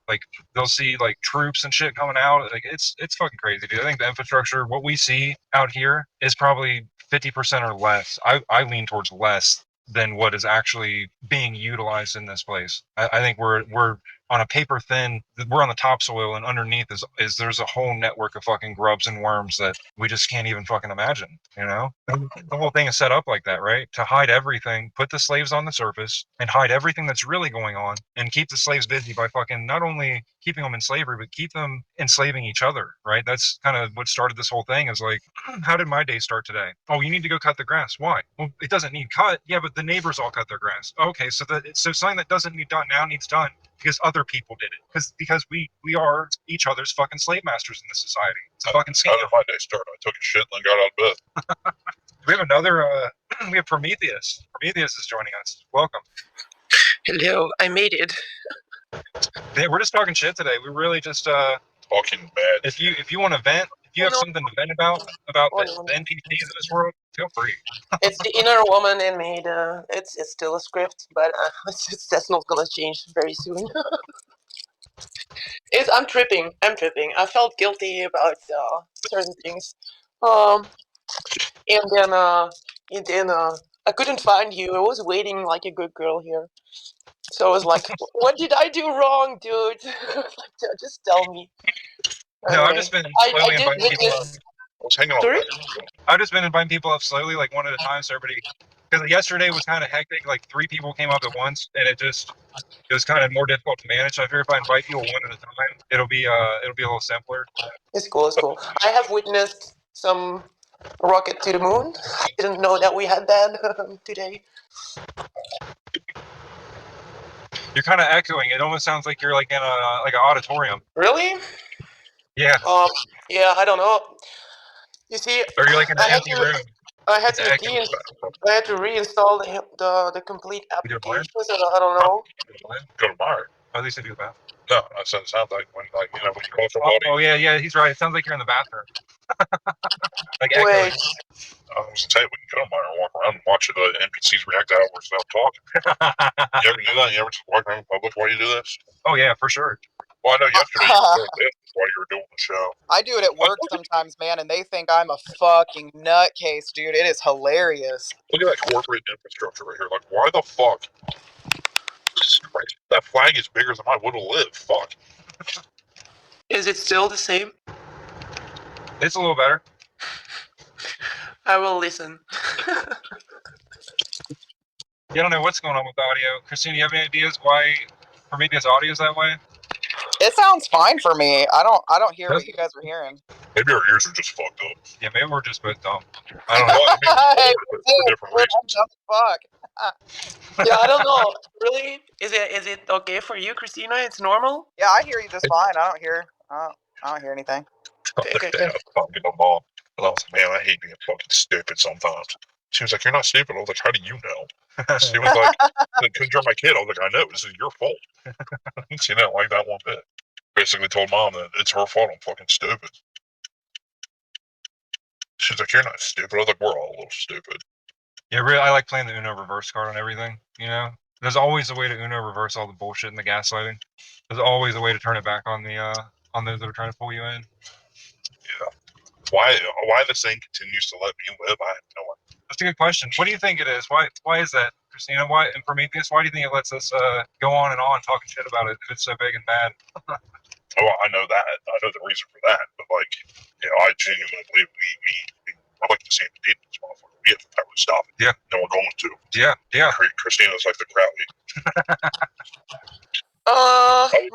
like they'll see like troops and shit coming out. Like it's fucking crazy, dude. I think the infrastructure, what we see out here, is probably 50% or less. I lean towards less than what is actually being utilized in this place. I think we're on a paper thin, we're on the topsoil, and underneath is there's a whole network of fucking grubs and worms that we just can't even fucking imagine, The whole thing is set up like that, right? To hide everything, put the slaves on the surface, and hide everything that's really going on, and keep the slaves busy by fucking not only keeping them in slavery, but keep them enslaving each other, right? That's kind of what started this whole thing, is like, how did my day start today? Oh, you need to go cut the grass. Why? Well, it doesn't need cut. Yeah, but the neighbors all cut their grass. Okay, so something that doesn't need done now needs done because other people did it. Because we are each other's fucking slave masters in this society. It's a fucking scam. How did my day start? I took a shit and then got out of bed. We have another, we have Prometheus. Prometheus is joining us. Welcome. Hello, I made it. Yeah, we're just talking shit today. We really just, talking bad. If you want to vent, if you have something to vent about the NPCs of this world, feel free. It's the inner woman in me. It's still a script, but that's not gonna change very soon. I'm tripping. I felt guilty about certain things. And then I couldn't find you. I was waiting like a good girl here. So I was like, what did I do wrong, dude? Just tell me. No, I've just been slowly I did witness was hanging on. Sorry? I've just been inviting people up slowly, like one at a time, so everybody. Because yesterday was kind of hectic. Like 3 people came up at once, and it was kind of more difficult to manage. So I figured if I invite people one at a time, it'll be a little simpler. It's cool, it's cool. I have witnessed some rocket to the moon. I didn't know that we had that today. You're kind of echoing. It almost sounds like you're like in an auditorium. Really? Yeah. Yeah, I don't know. You see, Or you're like in an empty room. I had It's to echoing. I had to reinstall the complete You do it blind? application, so I don't know. Go to bar. At least I do the bathroom. No, that sounds like when you call somebody. Oh yeah, he's right. It sounds like you're in the bathroom. Like echoing. Wait, I was gonna tell you, we can go to bar and walk around and watch the NPCs react to how we're without talking. You ever do that? You ever just walk around in public while you do this? Oh yeah, for sure. Well, I know yesterday you were doing this while you were doing the show. I do it at work sometimes, man, and they think I'm a fucking nutcase, dude. It is hilarious. Look at that corporate infrastructure right here. Like, why the fuck? Jesus Christ. That flag is bigger than my will live. Fuck. is it still the same? It's a little better. I will listen. Yeah, I don't know what's going on with the audio. Christine, you have any ideas why Prometheus audio is that way? It sounds fine for me. I don't hear what you guys are hearing. Maybe our ears are just fucked up. Yeah, maybe we're just both dumb. I don't know. Well, I mean, Hey, for different dude, I'm reasons. dumb as fuck. Yeah, I don't know. Really? Is it okay for you, Christina? It's normal? Yeah, I hear you just fine. I don't hear anything. The other day, I was talking to my mom, and I was like, man, I hate being fucking stupid sometimes. She was like, you're not stupid. I was like, how do you know? She was like, because you're my kid. I was like, I know. This is your fault. She didn't like that one bit. Basically told mom that it's her fault. I'm fucking stupid. She's like, you're not stupid. I was like, we're all a little stupid. Yeah, really, I like playing the Uno reverse card on everything. You know, there's always a way to Uno reverse all the bullshit and the gaslighting. There's always a way to turn it back on the on those that are trying to pull you in. Yeah. Why this thing continues to let me live, I have no idea. That's a good question. What do you think it is? Why is that, Christina? Why in Prometheus? Why do you think it lets us go on and on talking shit about it if it's so big and bad? Oh, I know that. I know the reason for that. But like, I genuinely believe I like to see him deep in this motherfucker. We have the power to stop it. Yeah. No, we're going to. Yeah. Christina's like the crowd.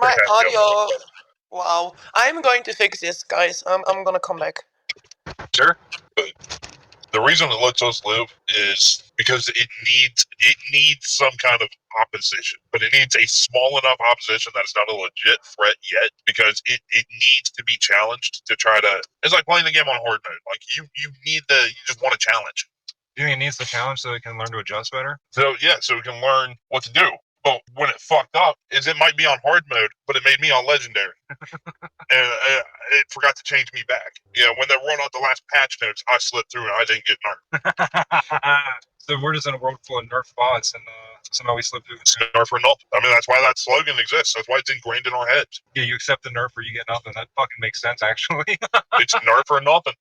My audio. Wow. I'm going to fix this, guys. I'm gonna come back. Sure. But the reason it lets us live is because it needs some kind of opposition, but it needs a small enough opposition that it's not a legit threat yet, because it needs to be challenged to try to. It's like playing the game on hard mode. Like you just want a challenge. Do you think it needs the challenge so it can learn to adjust better? So yeah, so we can learn what to do. But when it fucked up, is it might be on hard mode, but it made me on legendary, and it forgot to change me back. When they rolled out the last patch notes, I slipped through and I didn't get nerfed. So we're just in a world full of nerf bots, and somehow we slip through. It's nerf or nothing. I mean, that's why that slogan exists. That's why it's ingrained in our heads. Yeah, you accept the nerf or you get nothing. That fucking makes sense, actually. It's nerf or nothing.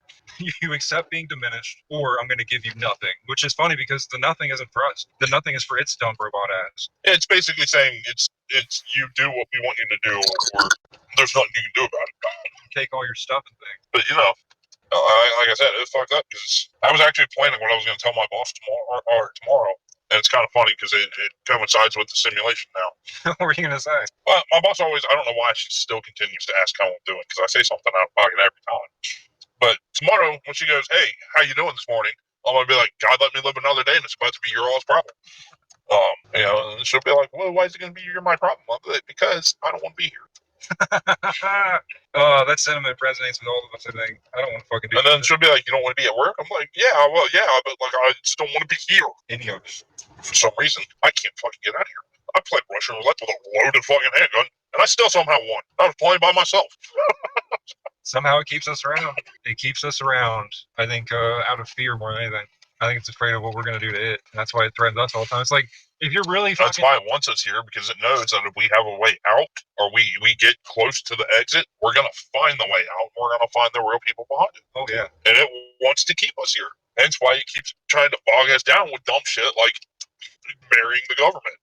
You accept being diminished, or I'm going to give you nothing. Which is funny because the nothing isn't for us. The nothing is for its dumb robot ass. It's basically saying it's you do what we want you to do, or there's nothing you can do about it. Take all your stuff and things. But like I said, it fucked up because I was actually planning what I was going to tell my boss tomorrow. And it's kind of funny because it coincides with the simulation now. What were you going to say? Well, my boss always, I don't know why she still continues to ask how I'm doing, because I say something out of pocket every time. But tomorrow, when she goes, hey, how you doing this morning? I'm going to be like, God, let me live another day, and it's about to be your all's problem. And she'll be like, well, why is it going to be my problem? I'm like, because I don't want to be here. Oh, that sentiment resonates with all of us, I think. I don't want to fucking do And then she'll be like, you don't want to be at work? I'm like, yeah, but like, I just don't want to be here. For some reason, I can't fucking get out of here. I played Russian roulette with a loaded fucking handgun, and I still somehow won. I was playing by myself. Somehow it keeps us around. It keeps us around, I think, out of fear more than anything. I think it's afraid of what we're going to do to it. And that's why it threatens us all the time. It's like, if you're really fucking... That's why it wants us here, because it knows that if we have a way out, or we get close to the exit, we're going to find the way out. We're going to find the real people behind it. Oh, yeah. And it wants to keep us here. Hence why it keeps trying to bog us down with dumb shit like marrying the government.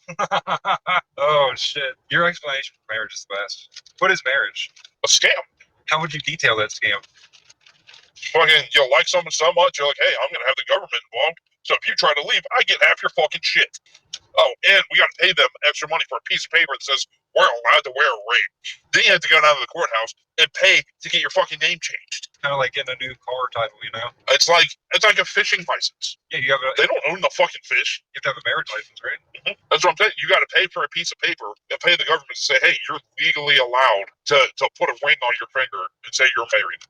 Oh, shit. Your explanation for marriage is the best. What is marriage? A scam. How would you detail that scam? Fucking, you like someone so much, you're like, hey, I'm gonna have the government involved. So if you try to leave, I get half your fucking shit. Oh, and we gotta pay them extra money for a piece of paper that says we're allowed to wear a ring. Then you have to go down to the courthouse and pay to get your fucking name changed. Kind of like getting a new car title, you know? It's like a fishing license. Yeah, you have They don't own the fucking fish. you have to have a marriage license, right? That's what I'm saying. You got to pay for a piece of paper and pay the government to say, hey, you're legally allowed to put a ring on your finger and say you're married.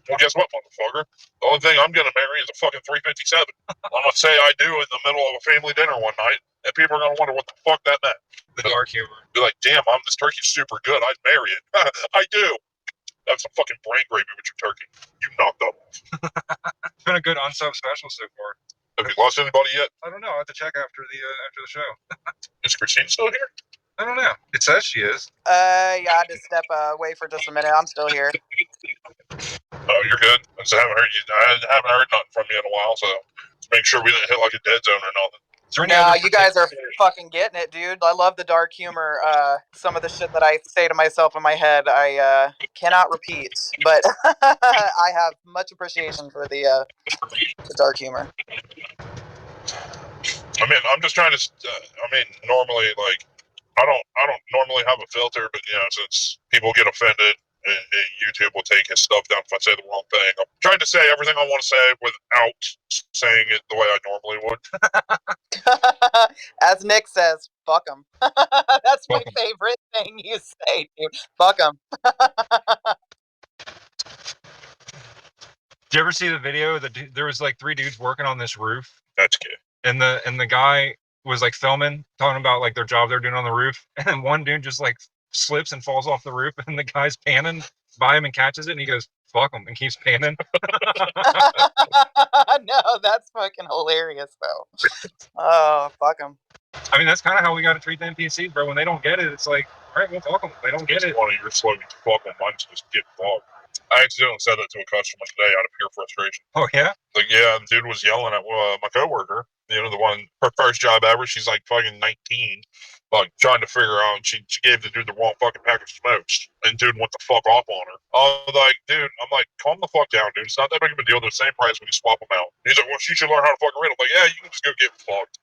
Well, guess what, motherfucker? The only thing I'm gonna marry is a fucking 357. I'm gonna say I do in the middle of a family dinner one night, and people are gonna wonder what the fuck that meant. The dark humor. Be like, damn, this turkey's super good. I'd marry it. I do. Have some fucking brain gravy with your turkey. You knocked up. It's been a good unsub special so far. Have you lost anybody yet? I don't know. I have to check after the show. Is Christine still here? I don't know. It says she is. Yeah, I had to step away for just a minute. I'm still here. Oh, you're good. I haven't heard nothing from you in a while, so make sure we didn't hit like a dead zone or nothing. Is there any No, other you guys are fucking getting it, dude. I love the dark humor. Some of the shit that I say to myself in my head, I cannot repeat, but I have much appreciation for the dark humor. I mean, I'm just trying to. Normally, like, I don't normally have a filter, but since people get offended, YouTube will take his stuff down if I say the wrong thing. I'm trying to say everything I want to say without saying it the way I normally would. As Nick says, fuck them. That's my Fuck 'em. favorite thing you say, dude. Fuck them. Did you ever see the video that there was like 3 dudes working on this roof, That's good. and the guy was like filming, talking about like their job they're doing on the roof, and one dude just like slips and falls off the roof, and the guy's panning by him and catches it, and he goes, "Fuck him," and keeps panning. No, that's fucking hilarious, though. Oh, fuck them. I mean, that's kind of how we got to treat the NPCs, bro. When they don't get it, it's like, all right, well, fuck them. They don't get it. One of your slogans, fuck them, mine's just get fucked. I accidentally said that to a customer today out of pure frustration. Oh yeah. Like, yeah, the dude was yelling at my coworker. The one, her first job ever. She's like fucking 19, like trying to figure out. She gave the dude the wrong fucking package of smokes, and dude went the fuck off on her. I was like, dude, calm the fuck down, dude. It's not that big of a deal. They're the same price when you swap them out. He's like, well, she should learn how to fucking read. I'm like, yeah, you can just go get fucked.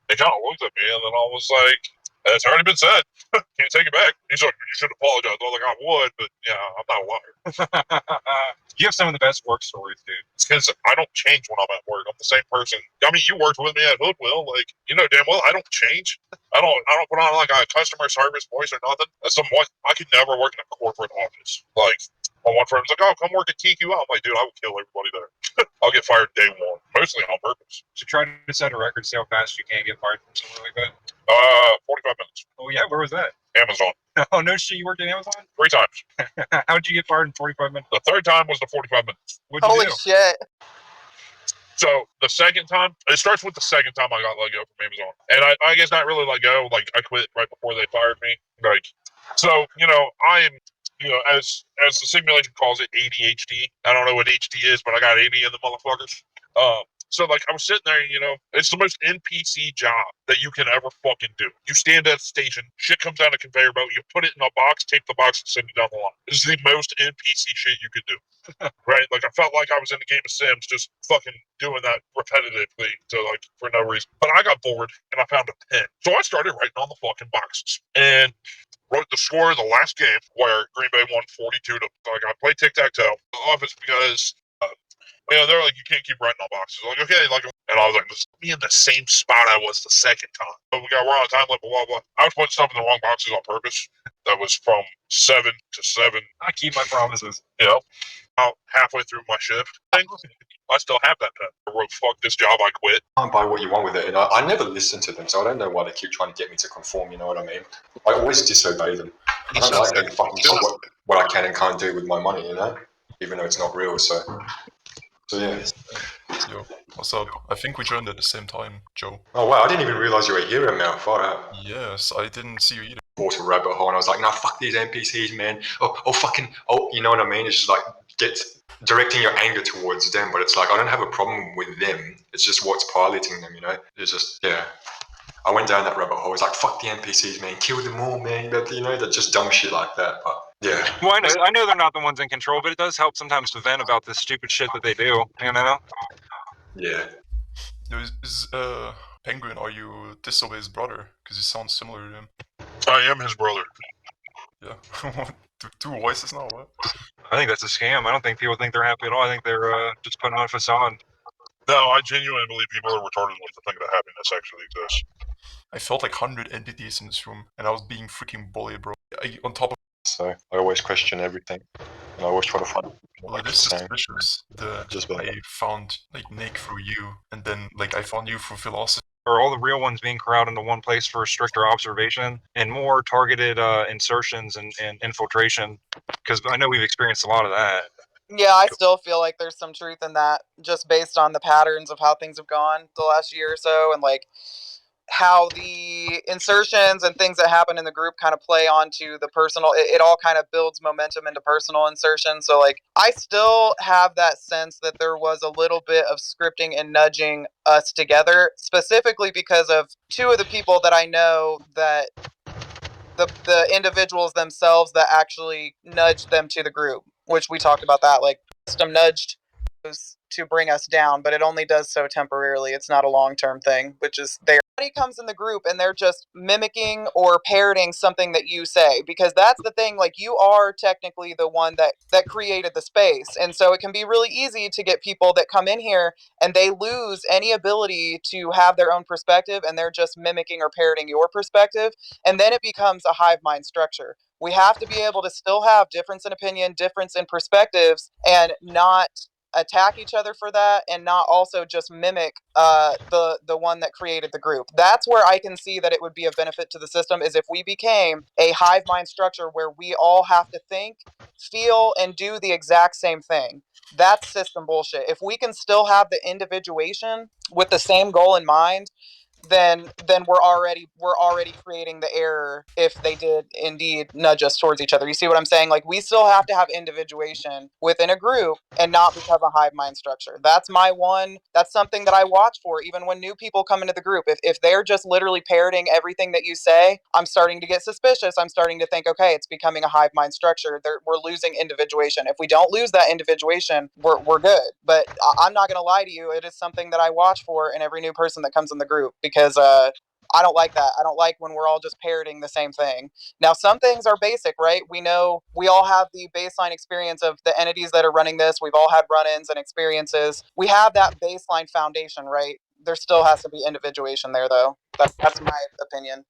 They kind of looked at me, and then I was like, it's already been said. Can't take it back. He's like, you should apologize. I was like, I would, but yeah, I'm not a liar. You have some of the best work stories, dude. It's because I don't change when I'm at work. I'm the same person. I mean, you worked with me at Hoodwill. Like, damn well, I don't change. I don't put on like a customer service voice or nothing. That's I could never work in a corporate office. Like, my one friend's like, oh, come work at TQL. I'm like, dude, I will kill everybody there. I'll get fired day one, mostly on purpose. So try to set a record, see how fast you can get fired from somewhere like that. 45 minutes. Oh yeah, where was that? Amazon. Oh no shit, you worked at Amazon? 3 times. How'd you get fired in 45 minutes? The third time was the 45 minutes. What'd you Holy do? shit. So the second time, it starts with the second time I got let go from Amazon. And I guess not really let go. Like, I quit right before they fired me. Like, so, I am, as the simulation calls it, ADHD. I don't know what HD is, but I got 80 in the motherfuckers. So, like, I was sitting there, it's the most NPC job that you can ever fucking do. You stand at a station, shit comes down a conveyor belt, you put it in a box, tape the box, and send it down the line. This is the most NPC shit you could do. Right? Like, I felt like I was in a game of Sims, just fucking doing that repetitively for no reason. But I got bored, and I found a pen. So I started writing on the fucking boxes. And wrote the score of the last game where Green Bay won 42 to, I played tic-tac-toe. The office because, they're like, you can't keep writing on boxes. I'm like, okay, and I was like, just be in the same spot I was the second time. But we're on a time limit, blah, blah. I was putting stuff in the wrong boxes on purpose. That was from 7 to 7. I keep my promises. About halfway through my shift, I still have that pen. I wrote, fuck this job, I quit. Can't buy what you want with it, and I never listen to them, so I don't know why they keep trying to get me to conform, you know what I mean? I always disobey them. I don't like being fucking told what I can and can't do with my money, even though it's not real, so yeah. Yo, what's up? I think we joined at the same time, Joe. Oh wow, I didn't even realize you were here, Mel. Far out. Yes, I didn't see you either. Bought a rabbit hole, and I was like, nah, fuck these NPCs, man. You know what I mean? It's just like, directing your anger towards them, but it's like, I don't have a problem with them. It's just what's piloting them, It's just, yeah. I went down that rabbit hole. It's like, fuck the NPCs, man. Kill them all, man. But, they're just dumb shit like that. But Yeah. Well, I know they're not the ones in control, but it does help sometimes to vent about this stupid shit that they do, you know? Yeah. Is Penguin, are you Disobey's brother? Because you sound similar to him. I am his brother. Yeah. Two voices now, what? I think that's a scam. I don't think people think they're happy at all. I think they're just putting on a facade. No, I genuinely believe people are retarded enough to think that happiness actually exists. I felt like 100 entities in this room, and I was being freaking bullied, bro. On top of So I always question everything, and I always try to find. well, it is suspicious that Just about I found like Nick through you, and then like I found you through philosophy. Or all the real ones being crowded into one place for stricter observation and more targeted insertions and infiltration. Because I know we've experienced a lot of that. Yeah, I still feel like there's some truth in that, just based on the patterns of how things have gone the last year or so, and like how the insertions and things that happen in the group kind of play onto the personal. It all kind of builds momentum into personal insertion. So like I still have that sense that there was a little bit of scripting and nudging us together, specifically because of two of the people that I know that the individuals themselves that actually nudged them to the group, which we talked about that. Like system nudged to bring us down, but it only does so temporarily. It's not a long-term thing, which is there. Somebody comes in the group and they're just mimicking or parroting something that you say, because that's the thing. Like you are technically the one that created the space, and so it can be really easy to get people that come in here and they lose any ability to have their own perspective, and they're just mimicking or parroting your perspective, and then it becomes a hive mind structure. We have to be able to still have difference in opinion, difference in perspectives, and not attack each other for that, and not also just mimic the one that created the group. That's where I can see that it would be a benefit to the system, is if we became a hive mind structure where we all have to think, feel, and do the exact same thing. That's system bullshit. If we can still have the individuation with the same goal in mind, then we're already creating the error if they did indeed nudge us towards each other. You see what I'm saying? Like we still have to have individuation within a group and not become a hive mind structure. That's something that I watch for even when new people come into the group. If they're just literally parroting everything that you say, I'm starting to get suspicious. I'm starting to think, okay, it's becoming a hive mind structure. We're losing individuation. If we don't lose that individuation, we're good. But I'm not going to lie to you. It is something that I watch for in every new person that comes in the group, because I don't like that. I don't like when we're all just parroting the same thing. Now, some things are basic, right? We know we all have the baseline experience of the entities that are running this. We've all had run-ins and experiences. We have that baseline foundation, right? There still has to be individuation there, though. That's my opinion.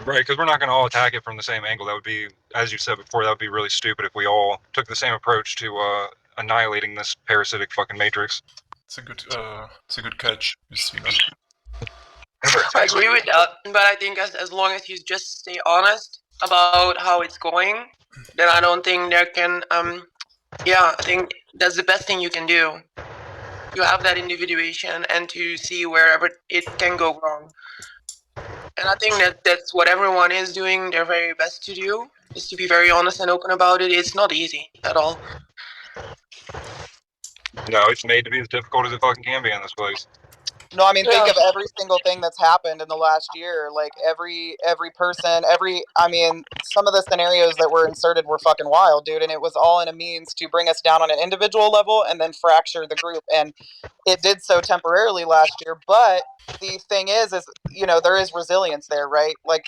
Right, because we're not going to all attack it from the same angle. That would be, as you said before, that would be really stupid if we all took the same approach to annihilating this parasitic fucking matrix. It's a good catch, you see. I agree with that, but I think as long as you just stay honest about how it's going, then I don't think there can I think that's the best thing you can do. You have that individuation and to see wherever it can go wrong. And I think that's what everyone is doing their very best to do, is to be very honest and open about it. It's not easy at all. No, it's made to be as difficult as it fucking can be in this place. No, I mean, think Yeah. of every single thing that's happened in the last year. Like every person, I mean, some of the scenarios that were inserted were fucking wild, dude. And it was all in a means to bring us down on an individual level and then fracture the group. And it did so temporarily last year. But the thing is, there is resilience there, right? Like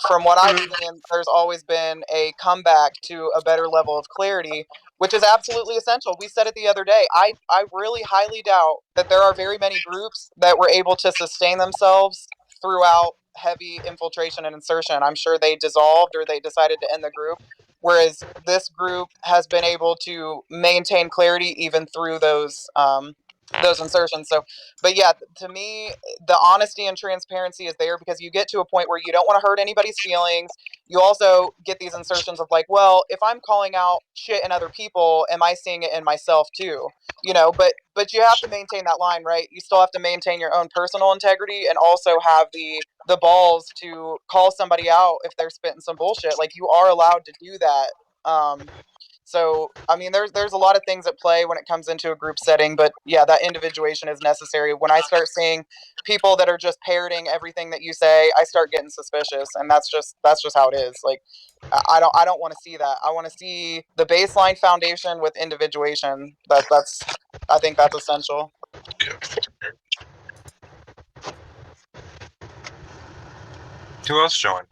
from what I've seen, there's always been a comeback to a better level of clarity, which is absolutely essential. We said it the other day. I really highly doubt that there are very many groups that were able to sustain themselves throughout heavy infiltration and insertion. I'm sure they dissolved or they decided to end the group, whereas this group has been able to maintain clarity even through those insertions. So, but yeah, to me, the honesty and transparency is there, because you get to a point where you don't want to hurt anybody's feelings. You also get these insertions of like, well, if I'm calling out shit in other people, am I seeing it in myself too? But you have to maintain that line, right? You still have to maintain your own personal integrity and also have the balls to call somebody out if they're spitting some bullshit. Like you are allowed to do that. So, I mean, there's a lot of things at play when it comes into a group setting, but yeah, that individuation is necessary. When I start seeing people that are just parroting everything that you say, I start getting suspicious, and that's just how it is. Like, I don't want to see that. I want to see the baseline foundation with individuation. I think that's essential. Yeah. Who else joined?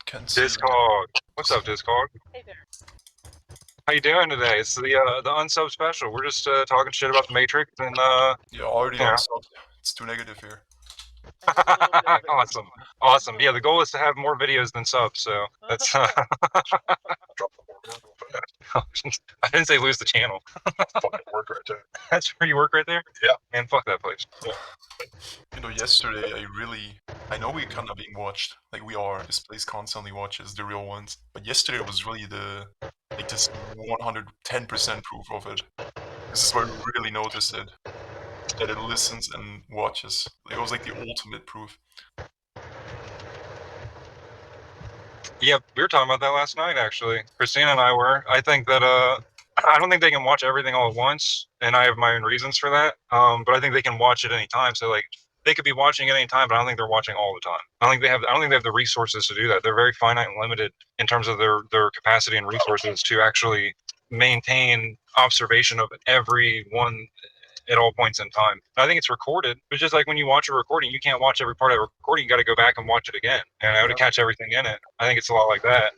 Can't see. Discog. What's up, Discog? Hey there. How you doing today? It's the unsub special. We're just talking shit about the Matrix and Yeah, already Yeah. on sub. It's too negative here. awesome, awesome. Yeah, the goal is to have more videos than subs. So that's. Drop the board real fast. I didn't say lose the channel. Fucking work right there. That's where you work right there. Yeah. Man, fuck that place. You know, yesterday I know we're kind of being watched, like we are. This place constantly watches the real ones. But yesterday was really this 110% proof of it. This is where we really noticed it, that it listens and watches. It was like the ultimate proof. Yeah, we were talking about that last night, actually. Christina and I were. I think that I don't think they can watch everything all at once, and I have my own reasons for that. But I think they can watch at any time. So like, they could be watching at any time, but I don't think they're watching all the time. I don't think they have the resources to do that. They're very finite and limited in terms of their capacity and resources to actually maintain observation of everyone at all points in time. I think it's recorded. It's just like when you watch a recording, you can't watch every part of the recording. You got to go back and watch it again, to catch everything in it. I think it's a lot like that.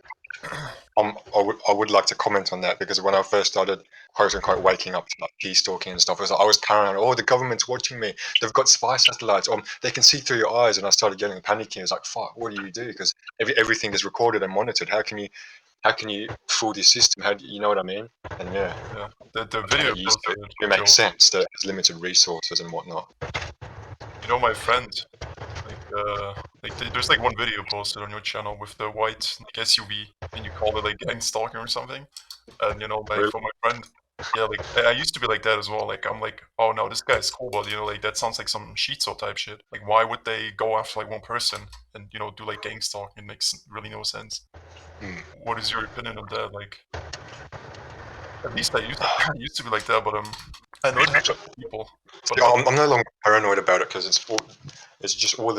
I would like to comment on that, because when I first started quote-unquote waking up to like P-stalking and stuff, I was paranoid. Oh, the government's watching me. They've got spy satellites. They can see through your eyes. And I started getting panicky. I was like, fuck, what do you do? Because everything is recorded and monitored. How can you fool this system? How do you know what I mean? And yeah, The video it makes sense that it's limited resources and whatnot. You know, my friend, there's like one video posted on your channel with the white SUV, and you call it like gang stalking or something. And you know, like for my friend, yeah, like I used to be like that as well. Like I'm like, oh no, this guy's cool, but you know, like that sounds like some Shizo type shit. Like why would they go after like one person and you know do like gang stalking? It makes really no sense. What is your opinion on that? Like, at least I used to be like that, but I know it people. But I'm no longer paranoid about it, because it's just all it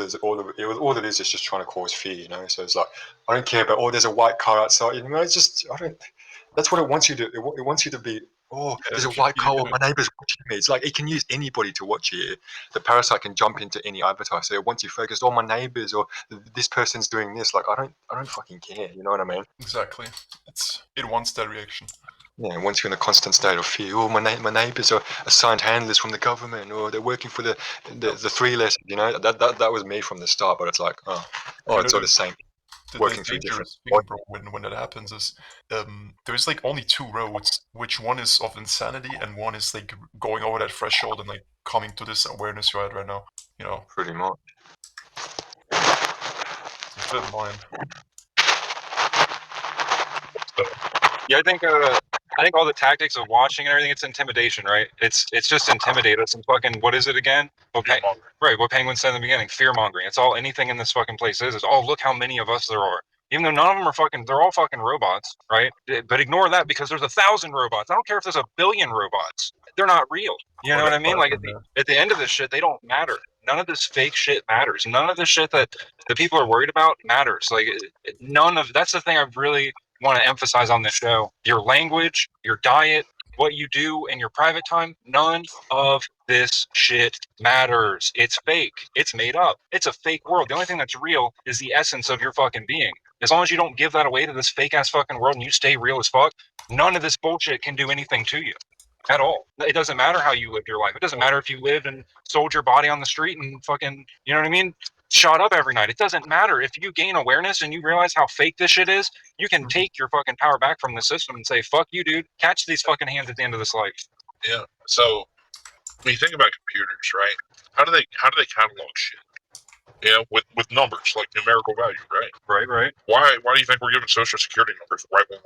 is just trying to cause fear, you know. So it's like, I don't care about, there's a white car outside, you know. It's just, that's what it wants you to. It wants you to be, there's a white car. My neighbor's watching me. It's like it can use anybody to watch you. The parasite can jump into any avatar. So it wants you focused. My neighbors, or this person's doing this. Like I don't fucking care. You know what I mean? Exactly. It wants that reaction. Yeah, once you're in a constant state of fear, my neighbours are assigned handlers from the government, or they're working for the 3 lesson, you know. That was me from the start, but it's like, it's all the same. Working through different. Thing, bro, when that happens is, there's like only 2 roads, which one is of insanity and one is like going over that threshold and like coming to this awareness you're at right now. You know. Pretty much. It's a bit of mine. Yeah, I think all the tactics of watching and everything, it's intimidation, right? It's just intimidate us and fucking, what is it again? Okay, right, what Penguin said in the beginning, fear-mongering. It's all anything in this fucking place is, look how many of us there are. Even though none of them are they're all fucking robots, right? But ignore that, because there's 1,000 robots. I don't care if there's 1 billion robots. They're not real. You know what I mean? Like, at the end of this shit, they don't matter. None of this fake shit matters. None of this shit that the people are worried about matters. Like, that's the thing I really want to emphasize on this show. Your language, your diet, what you do in your private time, none of this shit matters. It's fake. It's made up. It's a fake world. The only thing that's real is the essence of your fucking being. As long as you don't give that away to this fake ass fucking world and you stay real as fuck, none of this bullshit can do anything to you at all. It doesn't matter how you lived your life. It doesn't matter if you lived and sold your body on the street and fucking, you know what I mean? Shot up every night. It doesn't matter. If you gain awareness and you realize how fake this shit is, you can take your fucking power back from the system and say, fuck you, dude. Catch these fucking hands at the end of this life. Yeah. So when you think about computers, right? How do they catalog shit? Yeah, with numbers, like numerical value, right? Right. Why do you think we're giving social security numbers right when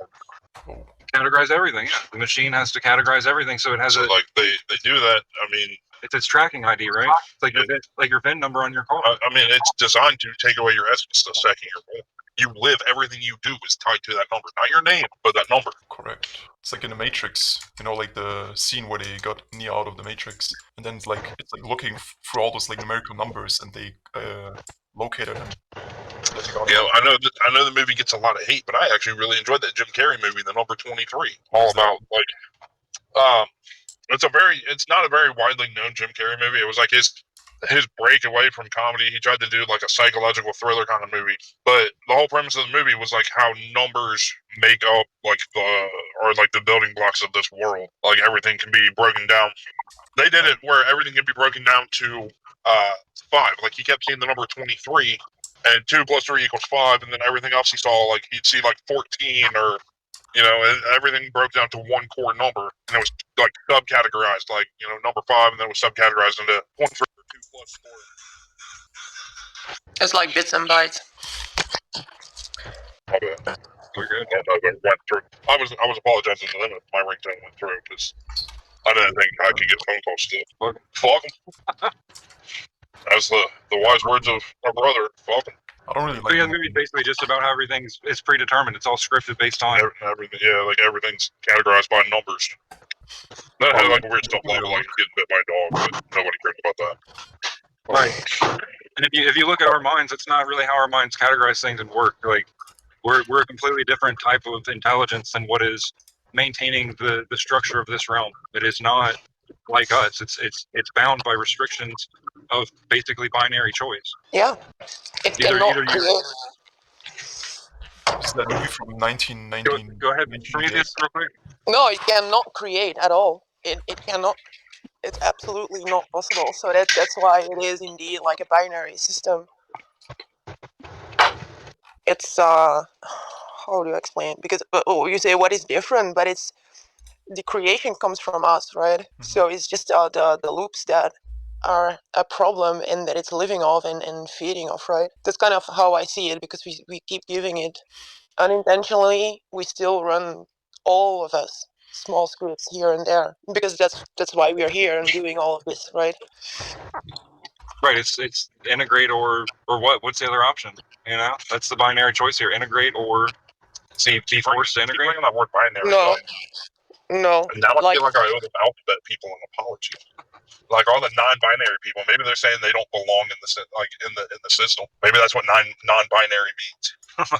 we're categorize everything? Yeah. The machine has to categorize everything, so it has like they do that. I mean, it's its tracking ID, right? It's like your VIN number on your car. I mean, it's designed to take away your essence the second you're born. You live, everything you do is tied to that number, not your name, but that number. Correct. It's like in the Matrix, you know, like the scene where they got Neo out of the Matrix, and then it's like looking through all those like numerical numbers, and they located him. Yeah, I know the movie gets a lot of hate, but I actually really enjoyed that Jim Carrey movie, The Number 23. All about like it's not a very widely known Jim Carrey movie. It was like his break away from comedy. He tried to do like a psychological thriller kind of movie, but the whole premise of the movie was like how numbers make up like the building blocks of this world. Like everything can be broken down. They did it where everything can be broken down to 5. Like he kept seeing the number 23, and 2 + 3 = 5, and then everything else he saw, like he'd see like 14 or. And everything broke down to one core number, and it was like subcategorized, like number 5, and then it was subcategorized into 1, 3, 2 plus 4. It's like bits and bytes. My bad. We're good. Went through. I was apologizing to them if my ringtone went through because I didn't think I could get phone calls still. Fuck them. As the wise words of my brother, fuck them. I don't really like. The movie basically just about how everything's predetermined. It's all scripted based on everything. Yeah, like everything's categorized by numbers. That had like a weird stuff like getting bit by a dog, but nobody cares about that. Right. And if you look at our minds, it's not really how our minds categorize things and work. Like we're a completely different type of intelligence than what is maintaining the structure of this realm. It is not like us. It's bound by restrictions of basically binary choice. Yeah. It cannot create. Is that movie from 1919? Go ahead, Prometheus, real quick. No, it cannot create at all. It cannot. It's absolutely not possible. So that's why it is indeed like a binary system. It's how do you explain? Because you say what is different, but it's the creation comes from us, right? Mm-hmm. So it's just the loops that are a problem and that it's living off and feeding off, right? That's kind of how I see it, because we keep giving it unintentionally. We still run, all of us, small scripts here and there, because that's why we are here and doing all of this, right? Right. It's integrate or what? What's the other option? That's the binary choice here: integrate or be forced to integrate. Bringing that word binary. No. And now I feel like I owe the alphabet people an apology. Like all the non-binary people, maybe they're saying they don't belong in the system. Maybe that's what non-binary means.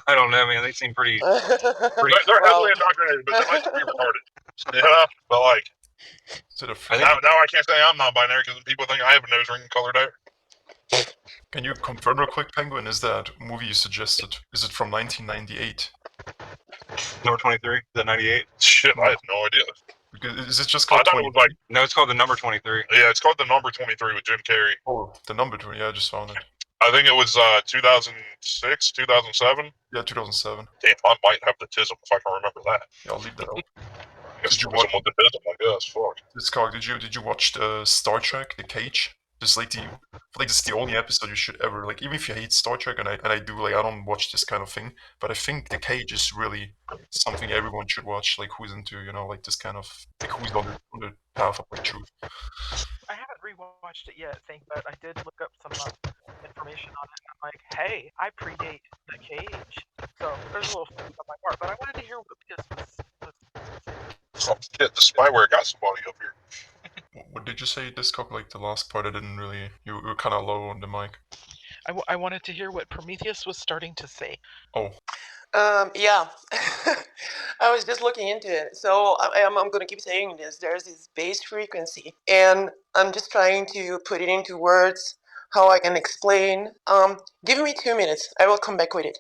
I don't know, man. They seem pretty. They're heavily indoctrinated, but they might be retarded. Yeah, but like now I can't say I'm non-binary because people think I have a nose ring colored hair. Can you confirm real quick, Penguin? Is that movie you suggested? Is it from 1998? Number 23? Is that 98? Shit, I have no idea. Is it just called? I thought it was like. No, it's called The Number 23. Yeah, it's called The Number 23 with Jim Carrey. Oh, The Number 23. Yeah, I just found it. I think it was 2006, 2007. Yeah, 2007. Damn, I might have the tism if I can remember that. Yeah, I'll leave that out. Did you watch the tism? I guess. Fuck. This car. Did you watch the Star Trek, The Cage? Just like this is the only episode you should ever like. Even if you hate Star Trek, and I do, like, I don't watch this kind of thing, but I think The Cage is really something everyone should watch. Like who's into like this kind of who's on the path of like truth. I haven't rewatched it yet, but I did look up some information on it. And I'm like, hey, I predate The Cage, so there's a little thing on my part. But I wanted to hear what this was. Oh shit! The spyware got somebody up here. What did you say, Discock? Like the last part, I didn't really. You were kind of low on the mic. I wanted to hear what Prometheus was starting to say. Oh. Yeah. I was just looking into it. So I'm going to keep saying this. There's this base frequency, and I'm just trying to put it into words how I can explain. Give me 2 minutes. I will come back with it.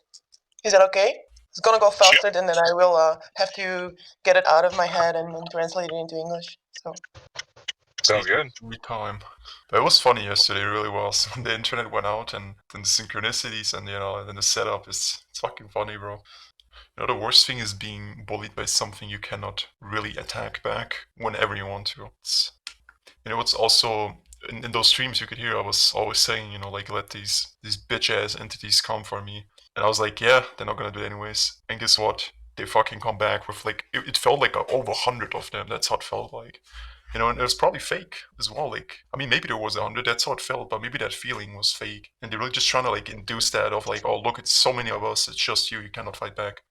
Is that okay? It's gonna go faster than then I will have to get it out of my head and then translate it into English. So. Sounds good. Time. But it was funny yesterday, it really was. When the internet went out and then the synchronicities and and then the setup it's fucking funny, bro. The worst thing is being bullied by something you cannot really attack back whenever you want to. It's what's also in those streams you could hear I was always saying, like, let these bitch ass entities come for me. And I was like, yeah, they're not gonna do it anyways. And guess what? They fucking come back with like it felt like over 100 of them. That's how it felt like. And it was probably fake as well. Like, I mean, maybe there was 100. That's how it felt, but maybe that feeling was fake. And they're really just trying to like induce that of like, oh look, it's so many of us. It's just you. You cannot fight back.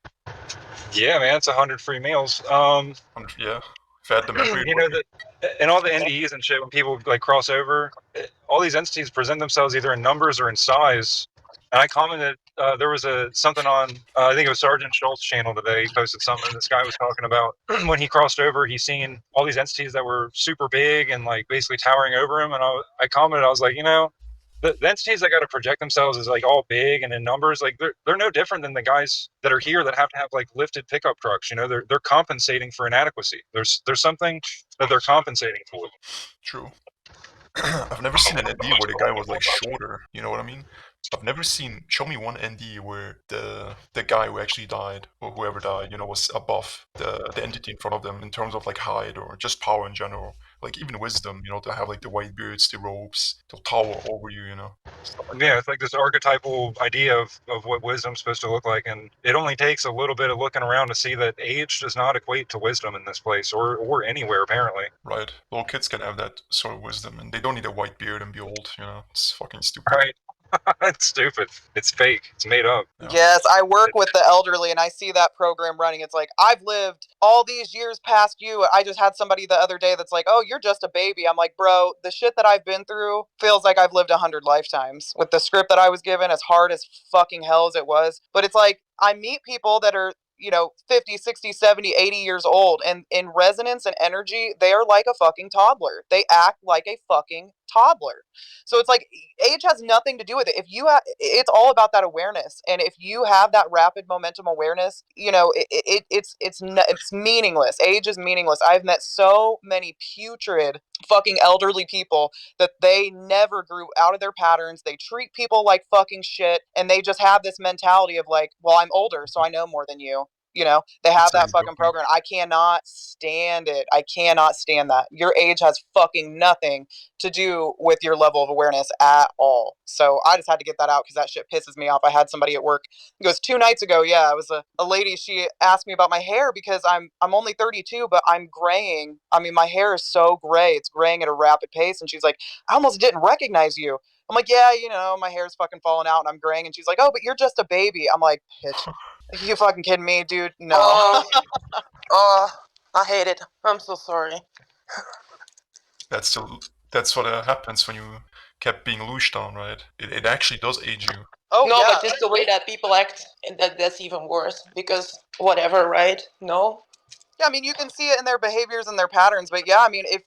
Yeah, man, it's 100 free meals. Yeah, fed them every You know that, and all the NDEs and shit. When people like cross over, all these entities present themselves either in numbers or in size. And I commented, there was something on, I think it was Sergeant Schultz's channel today. He posted something. This guy was talking about when he crossed over, he's seen all these entities that were super big and like basically towering over him. And I commented, I was like, the entities that got to project themselves as like all big and in numbers, like they're no different than the guys that are here that have to have like lifted pickup trucks. They're compensating for inadequacy. There's something that they're compensating for. True. I've never seen an ND where the guy was like shorter. You know what I mean? I've never seen. Show me one ND where the guy who actually died or whoever died, was above the entity in front of them in terms of like height or just power in general. Like even wisdom, to have like the white beards, the robes, to tower over you, stuff like Yeah, it's like this archetypal idea of what wisdom's supposed to look like, and it only takes a little bit of looking around to see that age does not equate to wisdom in this place or anywhere apparently. Right. Little kids can have that sort of wisdom, and they don't need a white beard and be old. It's fucking stupid. Right? It's stupid. It's fake. It's made up. Yeah. Yes, I work with the elderly and I see that program running. It's like, I've lived all these years past you. I just had somebody the other day that's like, oh, you're just a baby. I'm like, bro, the shit that I've been through feels like I've lived 100 lifetimes with the script that I was given, as hard as fucking hell as it was. But it's like, I meet people that are 50, 60, 70, 80 years old, and in resonance and energy, they are like a fucking toddler. They act like a fucking toddler. So it's like, age has nothing to do with it. If you have, it's all about that awareness, and if you have that rapid momentum awareness, it's meaningless. Age is meaningless. I've met so many putrid fucking elderly people that they never grew out of their patterns. They treat people like fucking shit, and they just have this mentality of like, well, I'm older, so I know more than you. They have that fucking program. I cannot stand it. I cannot stand that. Your age has fucking nothing to do with your level of awareness at all. So I just had to get that out because that shit pisses me off. I had somebody at work. It goes 2 nights ago. Yeah, it was a lady. She asked me about my hair because I'm only 32, but I'm graying. I mean, my hair is so gray. It's graying at a rapid pace. And she's like, I almost didn't recognize you. I'm like, yeah, my hair's fucking falling out and I'm graying. And she's like, oh, but you're just a baby. I'm like, bitch, are you fucking kidding me, dude? No. I hate it. I'm so sorry. That's what happens when you kept being loosed on, right? It actually does age you. Oh, no, yeah. but just the way that people act, and that's even worse. Because whatever, right? No. Yeah, I mean, you can see it in their behaviors and their patterns, but yeah, I mean, if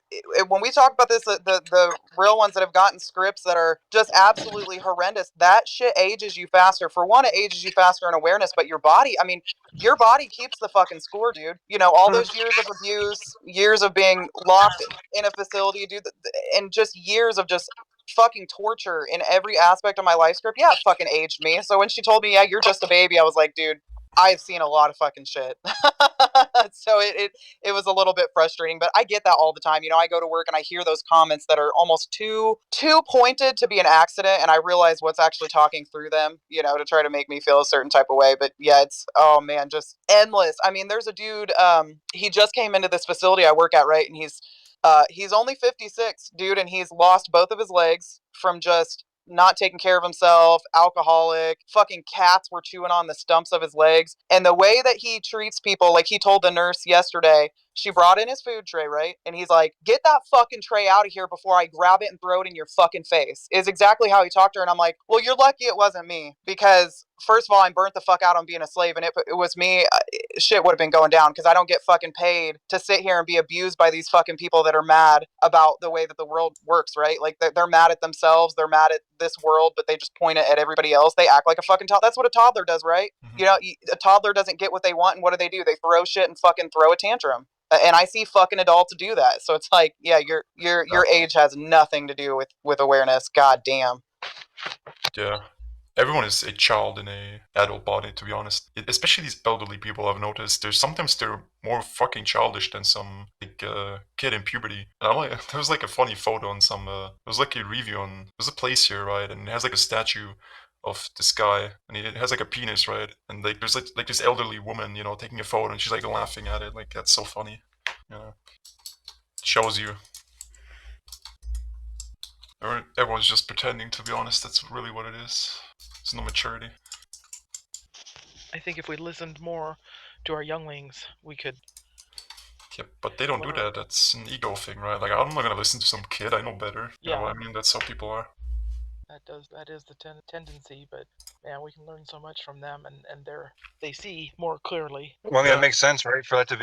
when we talk about this, the real ones that have gotten scripts that are just absolutely horrendous, that shit ages you faster. For one, it ages you faster in awareness, but your body, I mean, your body keeps the fucking score, dude. All those years of abuse, years of being locked in a facility, dude, and just years of just fucking torture in every aspect of my life script, yeah, it fucking aged me. So when she told me, yeah, you're just a baby, I was like, dude, I've seen a lot of fucking shit. So it was a little bit frustrating, but I get that all the time. I go to work and I hear those comments that are almost too pointed to be an accident, and I realize what's actually talking through them, to try to make me feel a certain type of way. But yeah, it's, oh man, just endless. I mean, there's a dude, he just came into this facility I work at, right? And he's only 56, dude, and he's lost both of his legs from just not taking care of himself, alcoholic, fucking cats were chewing on the stumps of his legs. And the way that he treats people, like he told the nurse yesterday, she brought in his food tray, right? And he's like, get that fucking tray out of here before I grab it and throw it in your fucking face, is exactly how he talked to her. And I'm like, well, you're lucky it wasn't me, because first of all, I'm burnt the fuck out on being a slave, and if it was me, shit would have been going down, because I don't get fucking paid to sit here and be abused by these fucking people that are mad about the way that the world works, right? Like they're mad at themselves, they're mad at this world, but they just point it at everybody else. They act like a fucking toddler. That's what a toddler does, right? Mm-hmm. A toddler doesn't get what they want, and what do? They throw shit and fucking throw a tantrum. And I see fucking adults do that. So it's like, yeah, your age has nothing to do with awareness. God damn. Yeah. Everyone is a child in a adult body, to be honest. Especially these elderly people, I've noticed. Sometimes they're more fucking childish than some kid in puberty. And I'm like, there was like a funny photo on some. There was like a review on. There's a place here, right? And it has like a statue of this guy, and it has like a penis, right? And like there's like this elderly woman, taking a photo, and she's like laughing at it. Like that's so funny. Shows you. Everyone's just pretending, to be honest. That's really what it is. There's no maturity. I think if we listened more our younglings, we could. Yeah, but they don't do that. That's an ego thing, right? Like, I'm not gonna listen to some kid. I know better. You know Yeah. what I mean? That's how people are. That is the tendency, but man, we can learn so much from them, and they see more clearly. Well, I mean, Yeah. it makes sense, right? For that to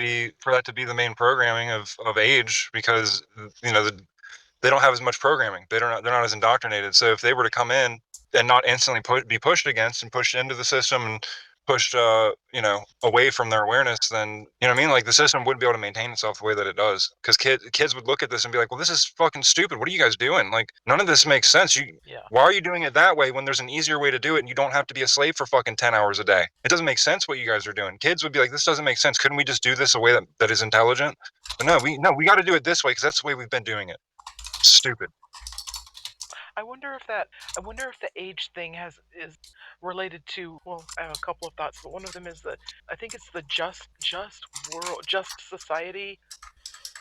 be the main programming of age, because they don't have as much programming. They're not as indoctrinated. So if they were to come in and not instantly be pushed against and pushed into the system and pushed away from their awareness, then you know what I mean, like the system wouldn't be able to maintain itself the way that it does, because kids would look at this and be like, well, this is fucking stupid. What are you guys doing? Like, none of this makes sense. Why are you doing it that way when there's an easier way to do it and you don't have to be a slave for fucking 10 hours a day? It doesn't make sense what you guys are doing. Kids would be like, this doesn't make sense. Couldn't we just do this a way that is intelligent? But no, we got to do it this way because that's the way we've been doing it. Stupid. I wonder if the age thing is related to, well, I have a couple of thoughts, but one of them is that I think it's the just society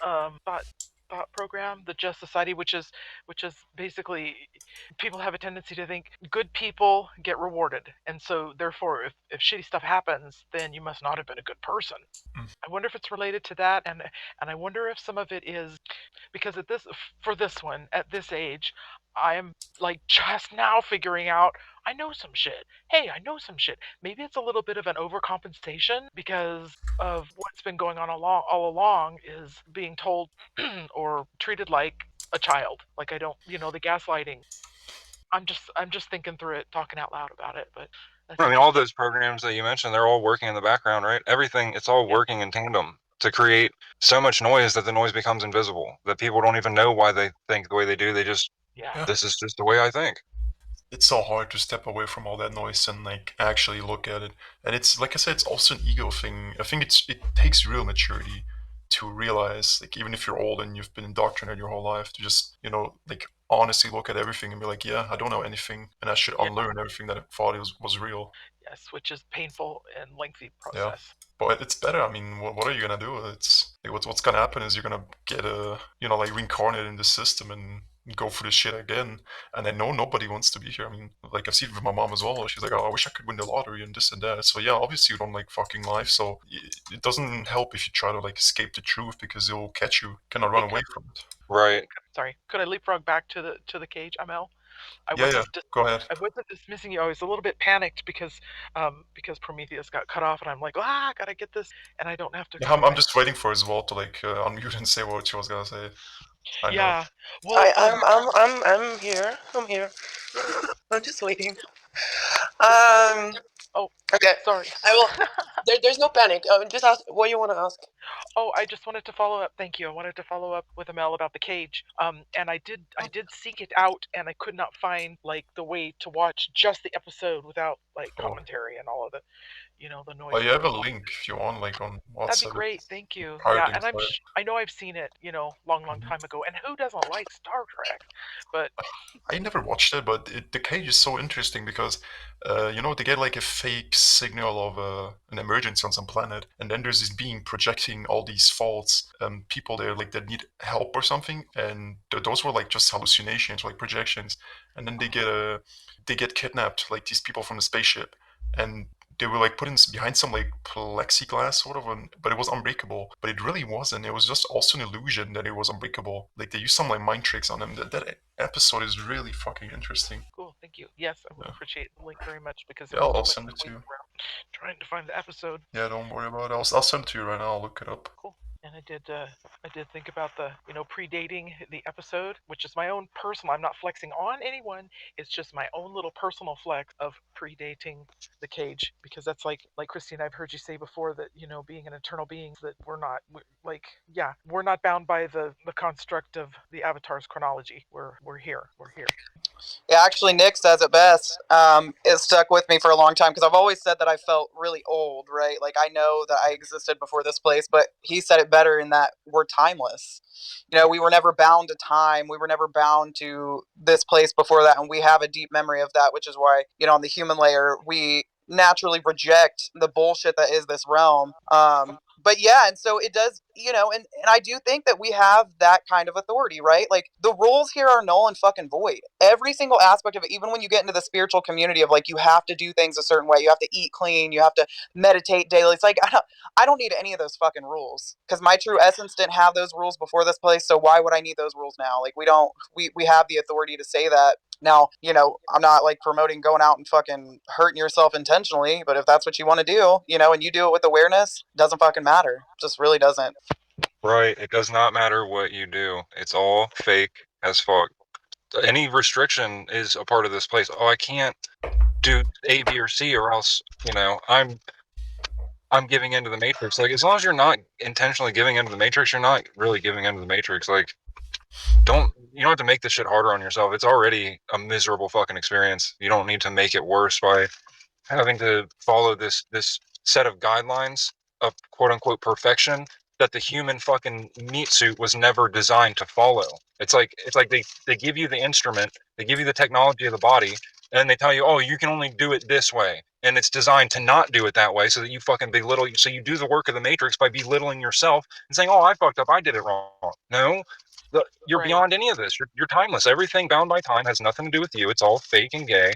thought program, the just society, which is basically, people have a tendency to think good people get rewarded, and so therefore if shitty stuff happens, then you must not have been a good person. I wonder if it's related to that, and I wonder if some of it is because at this age, I am like just now figuring out I know some shit. Hey, I know some shit. Maybe it's a little bit of an overcompensation because of what's been going on all along is being told or treated like a child. Like I don't, the gaslighting. I'm just thinking through it, talking out loud about it, but I mean, all those programs that you mentioned, they're all working in the background, right? Everything, it's all working in tandem to create so much noise that the noise becomes invisible, that people don't even know why they think the way they do. They just, this is just the way I think. It's so hard to step away from all that noise and like actually look at it. And it's like I said, it's also an ego thing. I think it takes real maturity to realize, like, even if you're old and you've been indoctrinated your whole life, to just like honestly look at everything and be like, yeah, I don't know anything, and I should unlearn everything that I thought was real. Yes, which is painful and lengthy process. Yeah. But it's better. I mean, what are you gonna do? It's like what's gonna happen is you're gonna get like reincarnated in the system and go through the shit again. And I know nobody wants to be here. I mean, like I've seen it with my mom as well. She's like, oh, I wish I could win the lottery and this and that. So yeah, obviously you don't like fucking life. So it doesn't help if you try to like escape the truth because it'll catch you. You cannot run away from it. Right. Sorry, could I leapfrog back to the cage, Amel? Yeah, go ahead. I wasn't dismissing you. I was a little bit panicked because Prometheus got cut off, and I'm like, I gotta get this, and I don't have to. Yeah, I'm just waiting for his wall to like unmute and say what she was gonna say. I know. Well, I'm here. I'm here. I'm just waiting. Oh, okay. Sorry. I will. There's no panic. Just ask what you want to ask. Oh, I just wanted to follow up. Thank you. I wanted to follow up with Amel about the cage. And I did seek it out, and I could not find like the way to watch just the episode without like commentary and all of the, the noise. Oh, you have a link if you want, like on WhatsApp. That'd be great. Thank you. Yeah, and I know I've seen it, long time ago. And who doesn't like Star Trek? But I never watched it, but the cage is so interesting because, they get like a fake signal of an emergency on some planet, and then there's this being projecting all these faults, people there like that need help or something, and those were like just hallucinations, like projections, and then they get kidnapped, like these people from the spaceship, and they were like put in behind some like plexiglass sort of, but it was unbreakable. But it really wasn't. It was just also an illusion that it was unbreakable. Like they used some like mind tricks on them. That episode is really fucking interesting. Cool, thank you. Yes, I would appreciate the link very much because I'll send it to you. Trying to find the episode. Yeah, don't worry about it. I'll send it to you right now. I'll look it up. Cool. And I did think about the, predating the episode, which is my own personal, I'm not flexing on anyone, it's just my own little personal flex of predating the cage, because that's like Christine, I've heard you say before that, being an eternal being, that we're not bound by the construct of the Avatar's chronology. We're here. Yeah, actually, Nick says it best. It stuck with me for a long time because I've always said that I felt really old, right? Like I know that I existed before this place, but he said it better in that we're timeless. We were never bound to time. We were never bound to this place before that, and we have a deep memory of that, which is why, on the human layer, we naturally reject the bullshit that is this realm. But yeah, and so it does you know, and I do think that we have that kind of authority, right? Like the rules here are null and fucking void. Every single aspect of it, even when you get into the spiritual community of like you have to do things a certain way, you have to eat clean, you have to meditate daily. It's like I don't need any of those fucking rules because my true essence didn't have those rules before this place. So why would I need those rules now? Like we have the authority to say that. Now, you know, I'm not like promoting going out and fucking hurting yourself intentionally, but if that's what you want to do, you know, and you do it with awareness, doesn't fucking matter. Just really doesn't. Right. It does not matter what you do. It's all fake as fuck. Any restriction is a part of this place. Oh, I can't do A, B, or C, or else, you know, I'm giving into the matrix. Like, as long as you're not intentionally giving into the matrix, you're not really giving into the matrix. Like, you don't have to make this shit harder on yourself. It's already a miserable fucking experience. You don't need to make it worse by having to follow this set of guidelines of quote unquote perfection that the human fucking meat suit was never designed to follow. It's like they give you the instrument, they give you the technology of the body, and they tell you, oh, you can only do it this way. And it's designed to not do it that way so that you fucking belittle. So you do the work of the matrix by belittling yourself and saying, oh, I fucked up, I did it wrong. No, you're Right. beyond any of this. You're timeless. Everything bound by time has nothing to do with you. It's all fake and gay.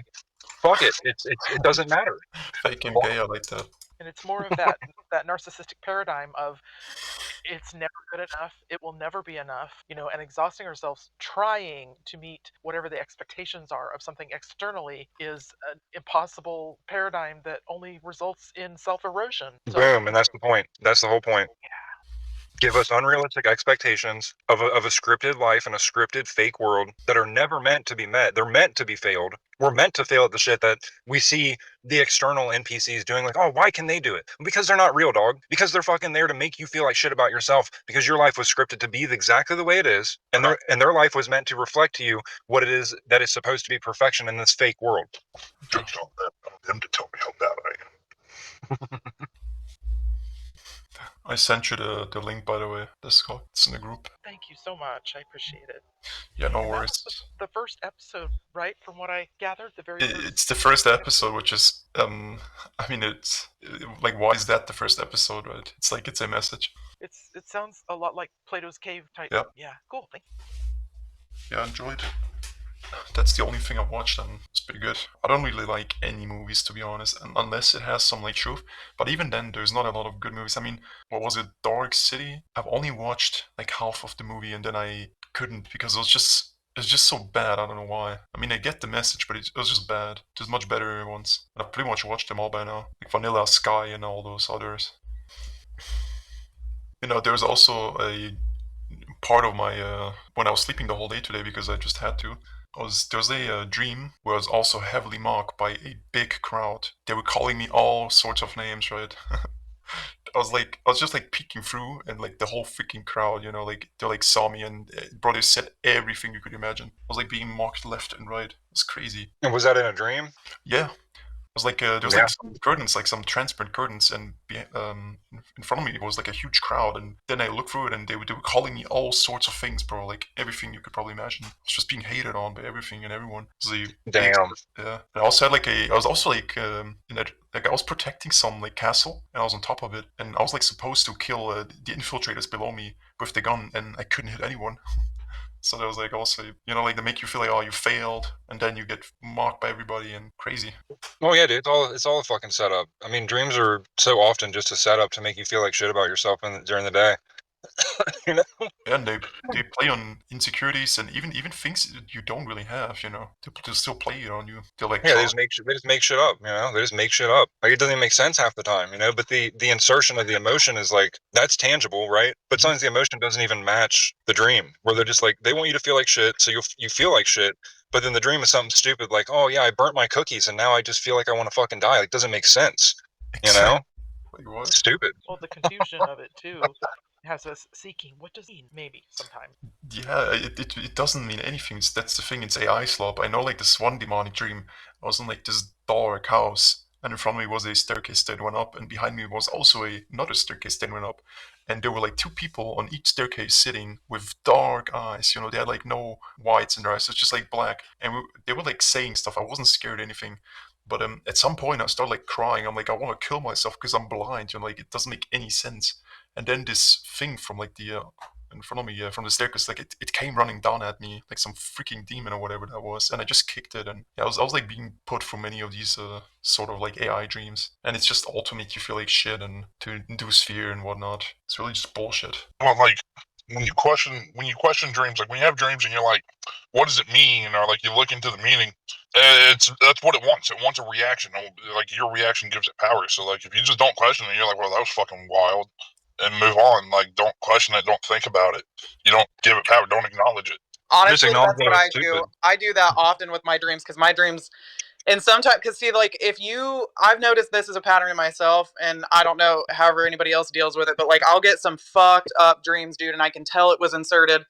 Fuck it. It doesn't matter. Fake and gay, I like that. And it's more of that that narcissistic paradigm of it's never good enough, it will never be enough, you know, and exhausting ourselves trying to meet whatever the expectations are of something externally is an impossible paradigm that only results in self-erosion. So, Boom, and that's the point. That's the whole point. Give us unrealistic expectations of a scripted life and a scripted fake world that are never meant to be met. They're meant to be failed. We're meant to fail at the shit that we see the external NPCs doing. Like, oh, why can they do it? Because they're not real, dog. Because they're fucking there to make you feel like shit about yourself. Because your life was scripted to be exactly the way it is, and their life was meant to reflect to you what it is that is supposed to be perfection in this fake world. Jokes on them to tell me how bad I am. I sent you the link, by the way, Discord. It's in the group. thank you so much. I appreciate it. Yeah, no And that worries. was the first episode, right? From what I gathered, the very first. It's the first episode, which is, I mean, it's like, why is that the first episode, right? It's like it's a message. It sounds a lot like Plato's Cave type. Yep. Yeah, cool. Thank you. Yeah, I enjoyed. That's the only thing I've watched, and it's pretty good. I don't really like any movies, to be honest, unless it has some like truth. But even then, there's not a lot of good movies. I mean, what was it, Dark City? I've only watched like half of the movie, and then I couldn't because it's just so bad. I don't know why. I mean, I get the message, but it was just bad. There's much better ones. And I've pretty much watched them all by now, like Vanilla Sky and all those others. You know, there's also a part of my when I was sleeping the whole day today because I just had to. There was a dream where I was also heavily mocked by a big crowd. They were calling me all sorts of names, right? I was just like peeking through, and like the whole freaking crowd, you know, like they like saw me, and bro, they said everything you could imagine. I was like being mocked left and right. It was crazy. And was that in a dream? Yeah. It was like there was Yeah. like some curtains, like some transparent curtains, and in front of me was like a huge crowd. And then I looked through it, and they were calling me all sorts of things, bro. Like everything you could probably imagine. I was just being hated on by everything and everyone. So Damn. yeah. And I also had like I was also like in that, like I was protecting some like castle, and I was on top of it, and I was like supposed to kill the infiltrators below me with the gun, and I couldn't hit anyone. So there was like also, you know, like they make you feel like, oh, you failed, and then you get mocked by everybody and crazy. Oh yeah, dude. It's all a fucking setup. I mean, dreams are so often just a setup to make you feel like shit about yourself during the day. You know? Yeah, and they play on insecurities and even things that you don't really have, you know. They still play it on you. They're like, Yeah, they just make shit up. You know, they just make shit up. Like it doesn't even make sense half the time. You know, but the insertion of the emotion is like that's tangible, right? But sometimes the emotion doesn't even match the dream. Where they're just like they want you to feel like shit, so you feel like shit. But then the dream is something stupid, like oh yeah, I burnt my cookies and now I just feel like I want to fucking die. Like it doesn't make sense. You know, like, what? it's stupid. Well, the confusion of it too has us seeking what does it mean, maybe sometimes. Yeah, it doesn't mean anything. That's the thing. It's AI slop. I know, like this one demonic dream. I was in like this dark house, and in front of me was a staircase that went up, and behind me was also another staircase that went up, and there were like two people on each staircase sitting with dark eyes. You know, they had like no whites in their eyes. It's just like black, and they were like saying stuff. I wasn't scared or anything. But at some point, I started like crying. I'm like, I want to kill myself because I'm blind. You know, like it doesn't make any sense. and then this thing from like the in front of me from the staircase, like it came running down at me like some freaking demon or whatever that was, and I just kicked it, and yeah, I was like being put through many of these sort of like AI dreams, and it's just all to make you feel like shit and to induce fear and whatnot. It's really just bullshit. Well, like when you question dreams, like when you have dreams and you're like, what does it mean, or like you look into the meaning, that's what it wants. It wants a reaction. Like your reaction gives it power. So like if you just don't question it, you're like, well, that was fucking wild, and move on. Like don't question it, don't think about it. You don't give it power, don't acknowledge it. Honestly, acknowledge that's what that I it's do. stupid. I do that often with my dreams, because my dreams, and sometimes, because see, like, I've noticed this as a pattern in myself, and I don't know however anybody else deals with it, but like, I'll get some fucked up dreams, dude, and I can tell it was inserted.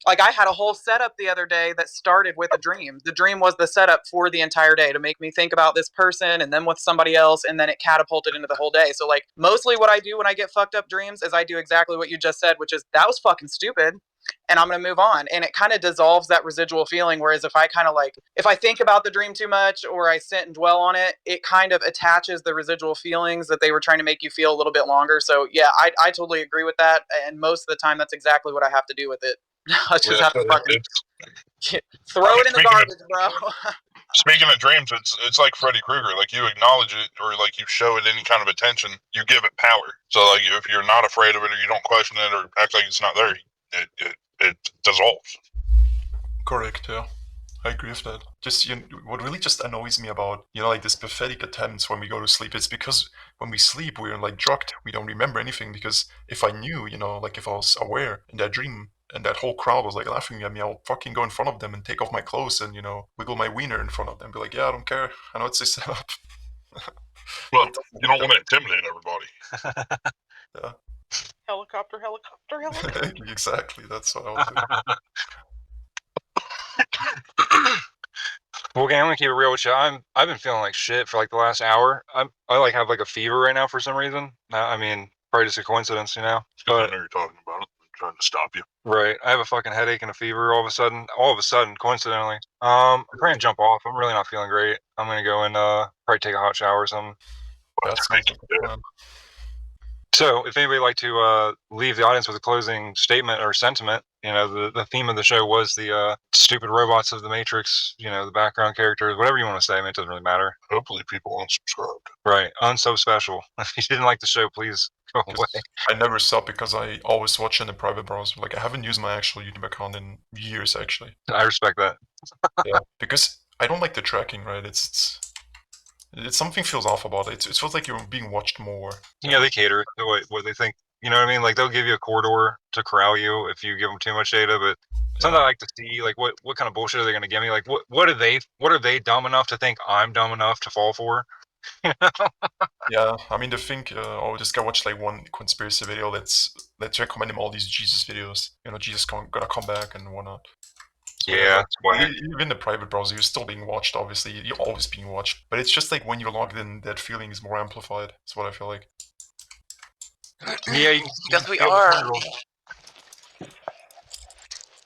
Like, I had a whole setup the other day that started with a dream. The dream was the setup for the entire day to make me think about this person and then with somebody else, and then it catapulted into the whole day. So, like, mostly what I do when I get fucked up dreams is I do exactly what you just said, which is, that was fucking stupid, and I'm going to move on. And it kind of dissolves that residual feeling. Whereas if I think about the dream too much, or I sit and dwell on it, it kind of attaches the residual feelings that they were trying to make you feel a little bit longer. So yeah, I totally agree with that. And most of the time, that's exactly what I have to do with it. I just have to fucking throw it in the garbage, bro. Speaking of dreams, it's like Freddy Krueger. Like you acknowledge it, or like you show it any kind of attention, you give it power. So like if you're not afraid of it, or you don't question it, or act like it's not there, it dissolves. Correct, yeah. I agree with that. Just what really just annoys me about like this pathetic attempts when we go to sleep, it's because when we sleep we're like drugged. We don't remember anything, because if I knew, like if I was aware in that dream and that whole crowd was like laughing at me, I'll fucking go in front of them and take off my clothes and wiggle my wiener in front of them, be like, yeah, I don't care. I know it's a setup. Well, you don't want to intimidate everybody. Yeah. Helicopter. Exactly. That's what I'll do. Well, okay, I'm gonna keep it real with you. I've been feeling like shit for like the last hour. I like have like a fever right now for some reason. I mean, probably just a coincidence, I know you're talking about it. I'm trying to stop you. Right. I have a fucking headache and a fever all of a sudden, coincidentally. I'm trying to jump off. I'm really not feeling great. I'm gonna go and probably take a hot shower or something. That sounds like a plan. So, if anybody would like to leave the audience with a closing statement or sentiment, the theme of the show was the stupid robots of the Matrix, the background characters, whatever you want to say. I mean, it doesn't really matter. Hopefully people unsubscribed. Right. Unsub special. If you didn't like the show, please go away. I never sub because I always watch in a private browser. Like, I haven't used my actual YouTube account in years, actually. I respect that. Yeah, because I don't like the tracking, right? It's something feels off about it. It feels like you're being watched more. Yeah, they cater to what they think. You know what I mean? Like, they'll give you a corridor to corral you if you give them too much data. But sometimes I like to see, like, what kind of bullshit are they going to give me? Like, what are they dumb enough to think I'm dumb enough to fall for? Yeah, I mean, this guy watched like one conspiracy video let's recommend him all these Jesus videos. Jesus gonna come back and whatnot. So, yeah, even in the private browser, you're still being watched. Obviously, you're always being watched. But it's just like when you're logged in, that feeling is more amplified. That's what I feel like. Yeah, because we are.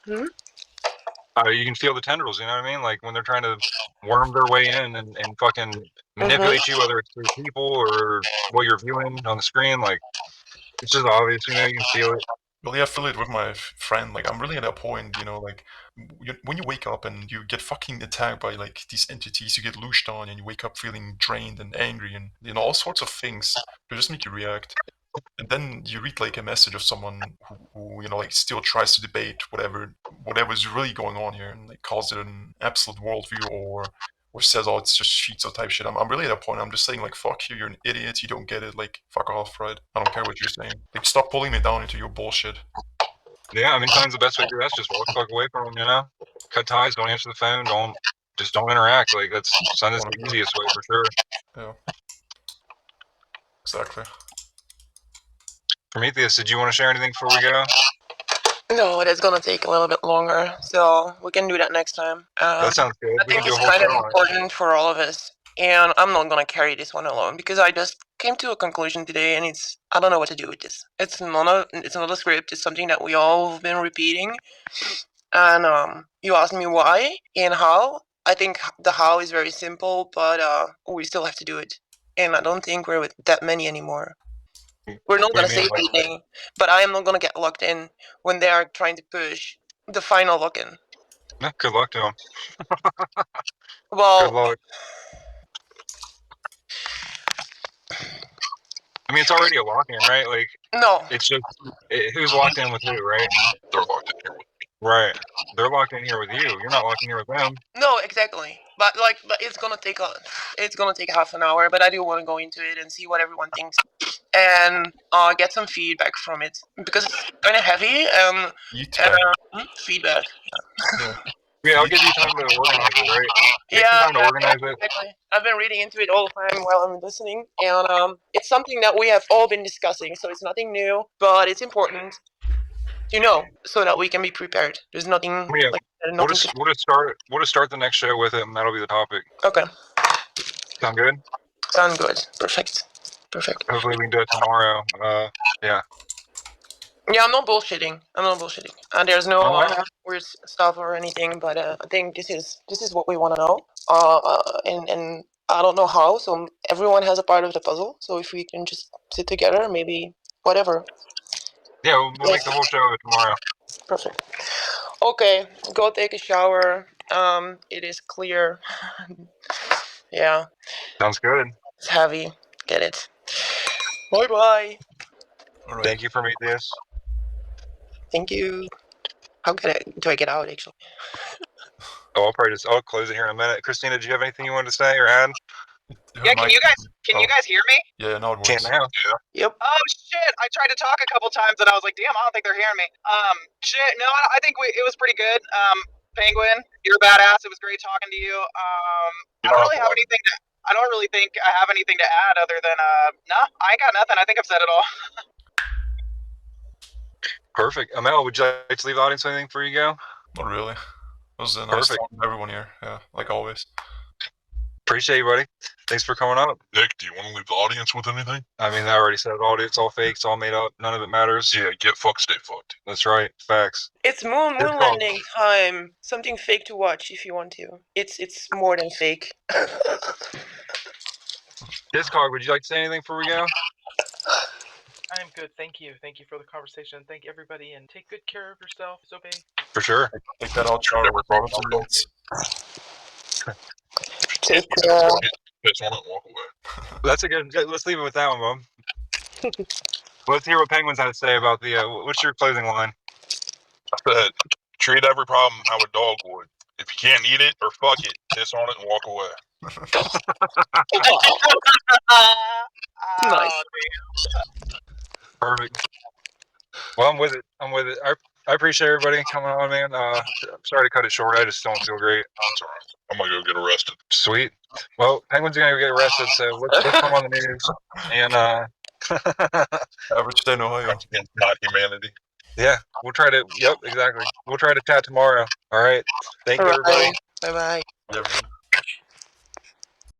You can feel the tendrils, you know what I mean? Like when they're trying to worm their way in and fucking manipulate you, whether it's through people or what you're viewing on the screen. Like, it's just obvious, you can feel it. Well, yeah, I feel it with my friend. Like, I'm really at a point, like, when you wake up and you get fucking attacked by, like, these entities, you get loosed on and you wake up feeling drained and angry and, all sorts of things to just make you react. And then you read, like, a message of someone who like, still tries to debate whatever's really going on here and, like, calls it an absolute worldview or says, oh, it's just schizo type shit. I'm really at a point, I'm just saying, like, fuck you, you're an idiot, you don't get it, like, fuck off, right? I don't care what you're saying. Like, stop pulling me down into your bullshit. Yeah, I mean, sometimes the best way to do that's just walk the fuck away from them, Cut ties, don't answer the phone, don't interact. Like, that's the easiest way for sure. Yeah. Exactly. Prometheus, did you want to share anything before we go? No, that's gonna take a little bit longer, so we can do that next time. That sounds good. I think it's kind of important for all of us, and I'm not gonna carry this one alone because I just came to a conclusion today, and I don't know what to do with this. It's not a script. It's something that we all have been repeating, and you asked me why and how. I think the how is very simple, but we still have to do it, and I don't think we're with that many anymore. We're not What do gonna you mean? say anything, but I am not gonna get locked in when they are trying to push the final lock-in. Good luck to them. Well, Good luck. I mean, it's already a lock-in, right? Like, no. it's just who's locked in with who, right? They're locked in here with me. Right. They're locked in here with you. You're not locked in here with them. No, exactly. But it's gonna take half an hour. But I do want to go into it and see what everyone thinks, and get some feedback from it because it's kind of heavy. Feedback. Yeah, I'll give you time to organize it, right? Take some time to organize it. Exactly. I've been reading into it all the time while I'm listening, and it's something that we have all been discussing. So it's nothing new, but it's important to know so that we can be prepared. There's nothing. Yeah, Nothing we'll just start the next show with it, and that'll be the topic. Okay. Sound good? Sound good. Perfect. Hopefully we can do it tomorrow. Yeah. Yeah, I'm not bullshitting. And there's no Oh, I know. weird stuff or anything. But I think this is what we want to know. And I don't know how. So everyone has a part of the puzzle. So if we can just sit together, maybe whatever. Yeah, we'll make the whole show of it tomorrow. Perfect. Okay, go take a shower. It is clear. Yeah. Sounds good. It's heavy. Get it. Bye bye. All right. Thank you for meeting this. Thank you. How do I get out actually? Oh, I'll close it here in a minute. Christina, did you have anything you wanted to say or add? Yeah, can you guys hear me? Yeah, now it works. Can't now. Yep. Oh shit! I tried to talk a couple times and I was like, damn, I don't think they're hearing me. Shit. No, I think it was pretty good. Penguin, you're a badass. It was great talking to you. I don't really have anything to. I don't really think I have anything to add other than no, I ain't got nothing. I think I've said it all. Perfect. Amel, would you like to leave the audience with anything before you go? Not really. It was a nice talking to everyone here. Yeah, like always. Appreciate you, buddy. Thanks for coming up. Nick, do you want to leave the audience with anything? I mean, I already said it all. It's all fake. It's all made up. None of it matters. Yeah, get fucked, stay fucked. That's right. Facts. It's moon landing time. Something fake to watch if you want to. It's more than fake. Discog, would you like to say anything before we go? I am good. Thank you. Thank you for the conversation. Thank everybody, and take good care of yourself. Sobe. For sure. Take that out, Charlie. Never brought up Rants. Take Piss on it and walk away. That's a good. Let's leave it with that one, Bob. Let's hear what Penguins had to say about the. What's your closing line? I said, treat every problem how a dog would. If you can't eat it or fuck it, piss on it and walk away. Nice. Perfect. Well, I'm with it. I appreciate everybody coming on, man. I'm sorry to cut it short. I just don't feel great. That's all right. I'm gonna go get arrested. Sweet. Well, Penguin's gonna go get arrested, so let's come on the news. And Average day in Ohio. Against not humanity. yeah, we'll try to. Yep, exactly. We'll try to chat tomorrow. All right. Thank you, everybody. Bye bye. Yeah,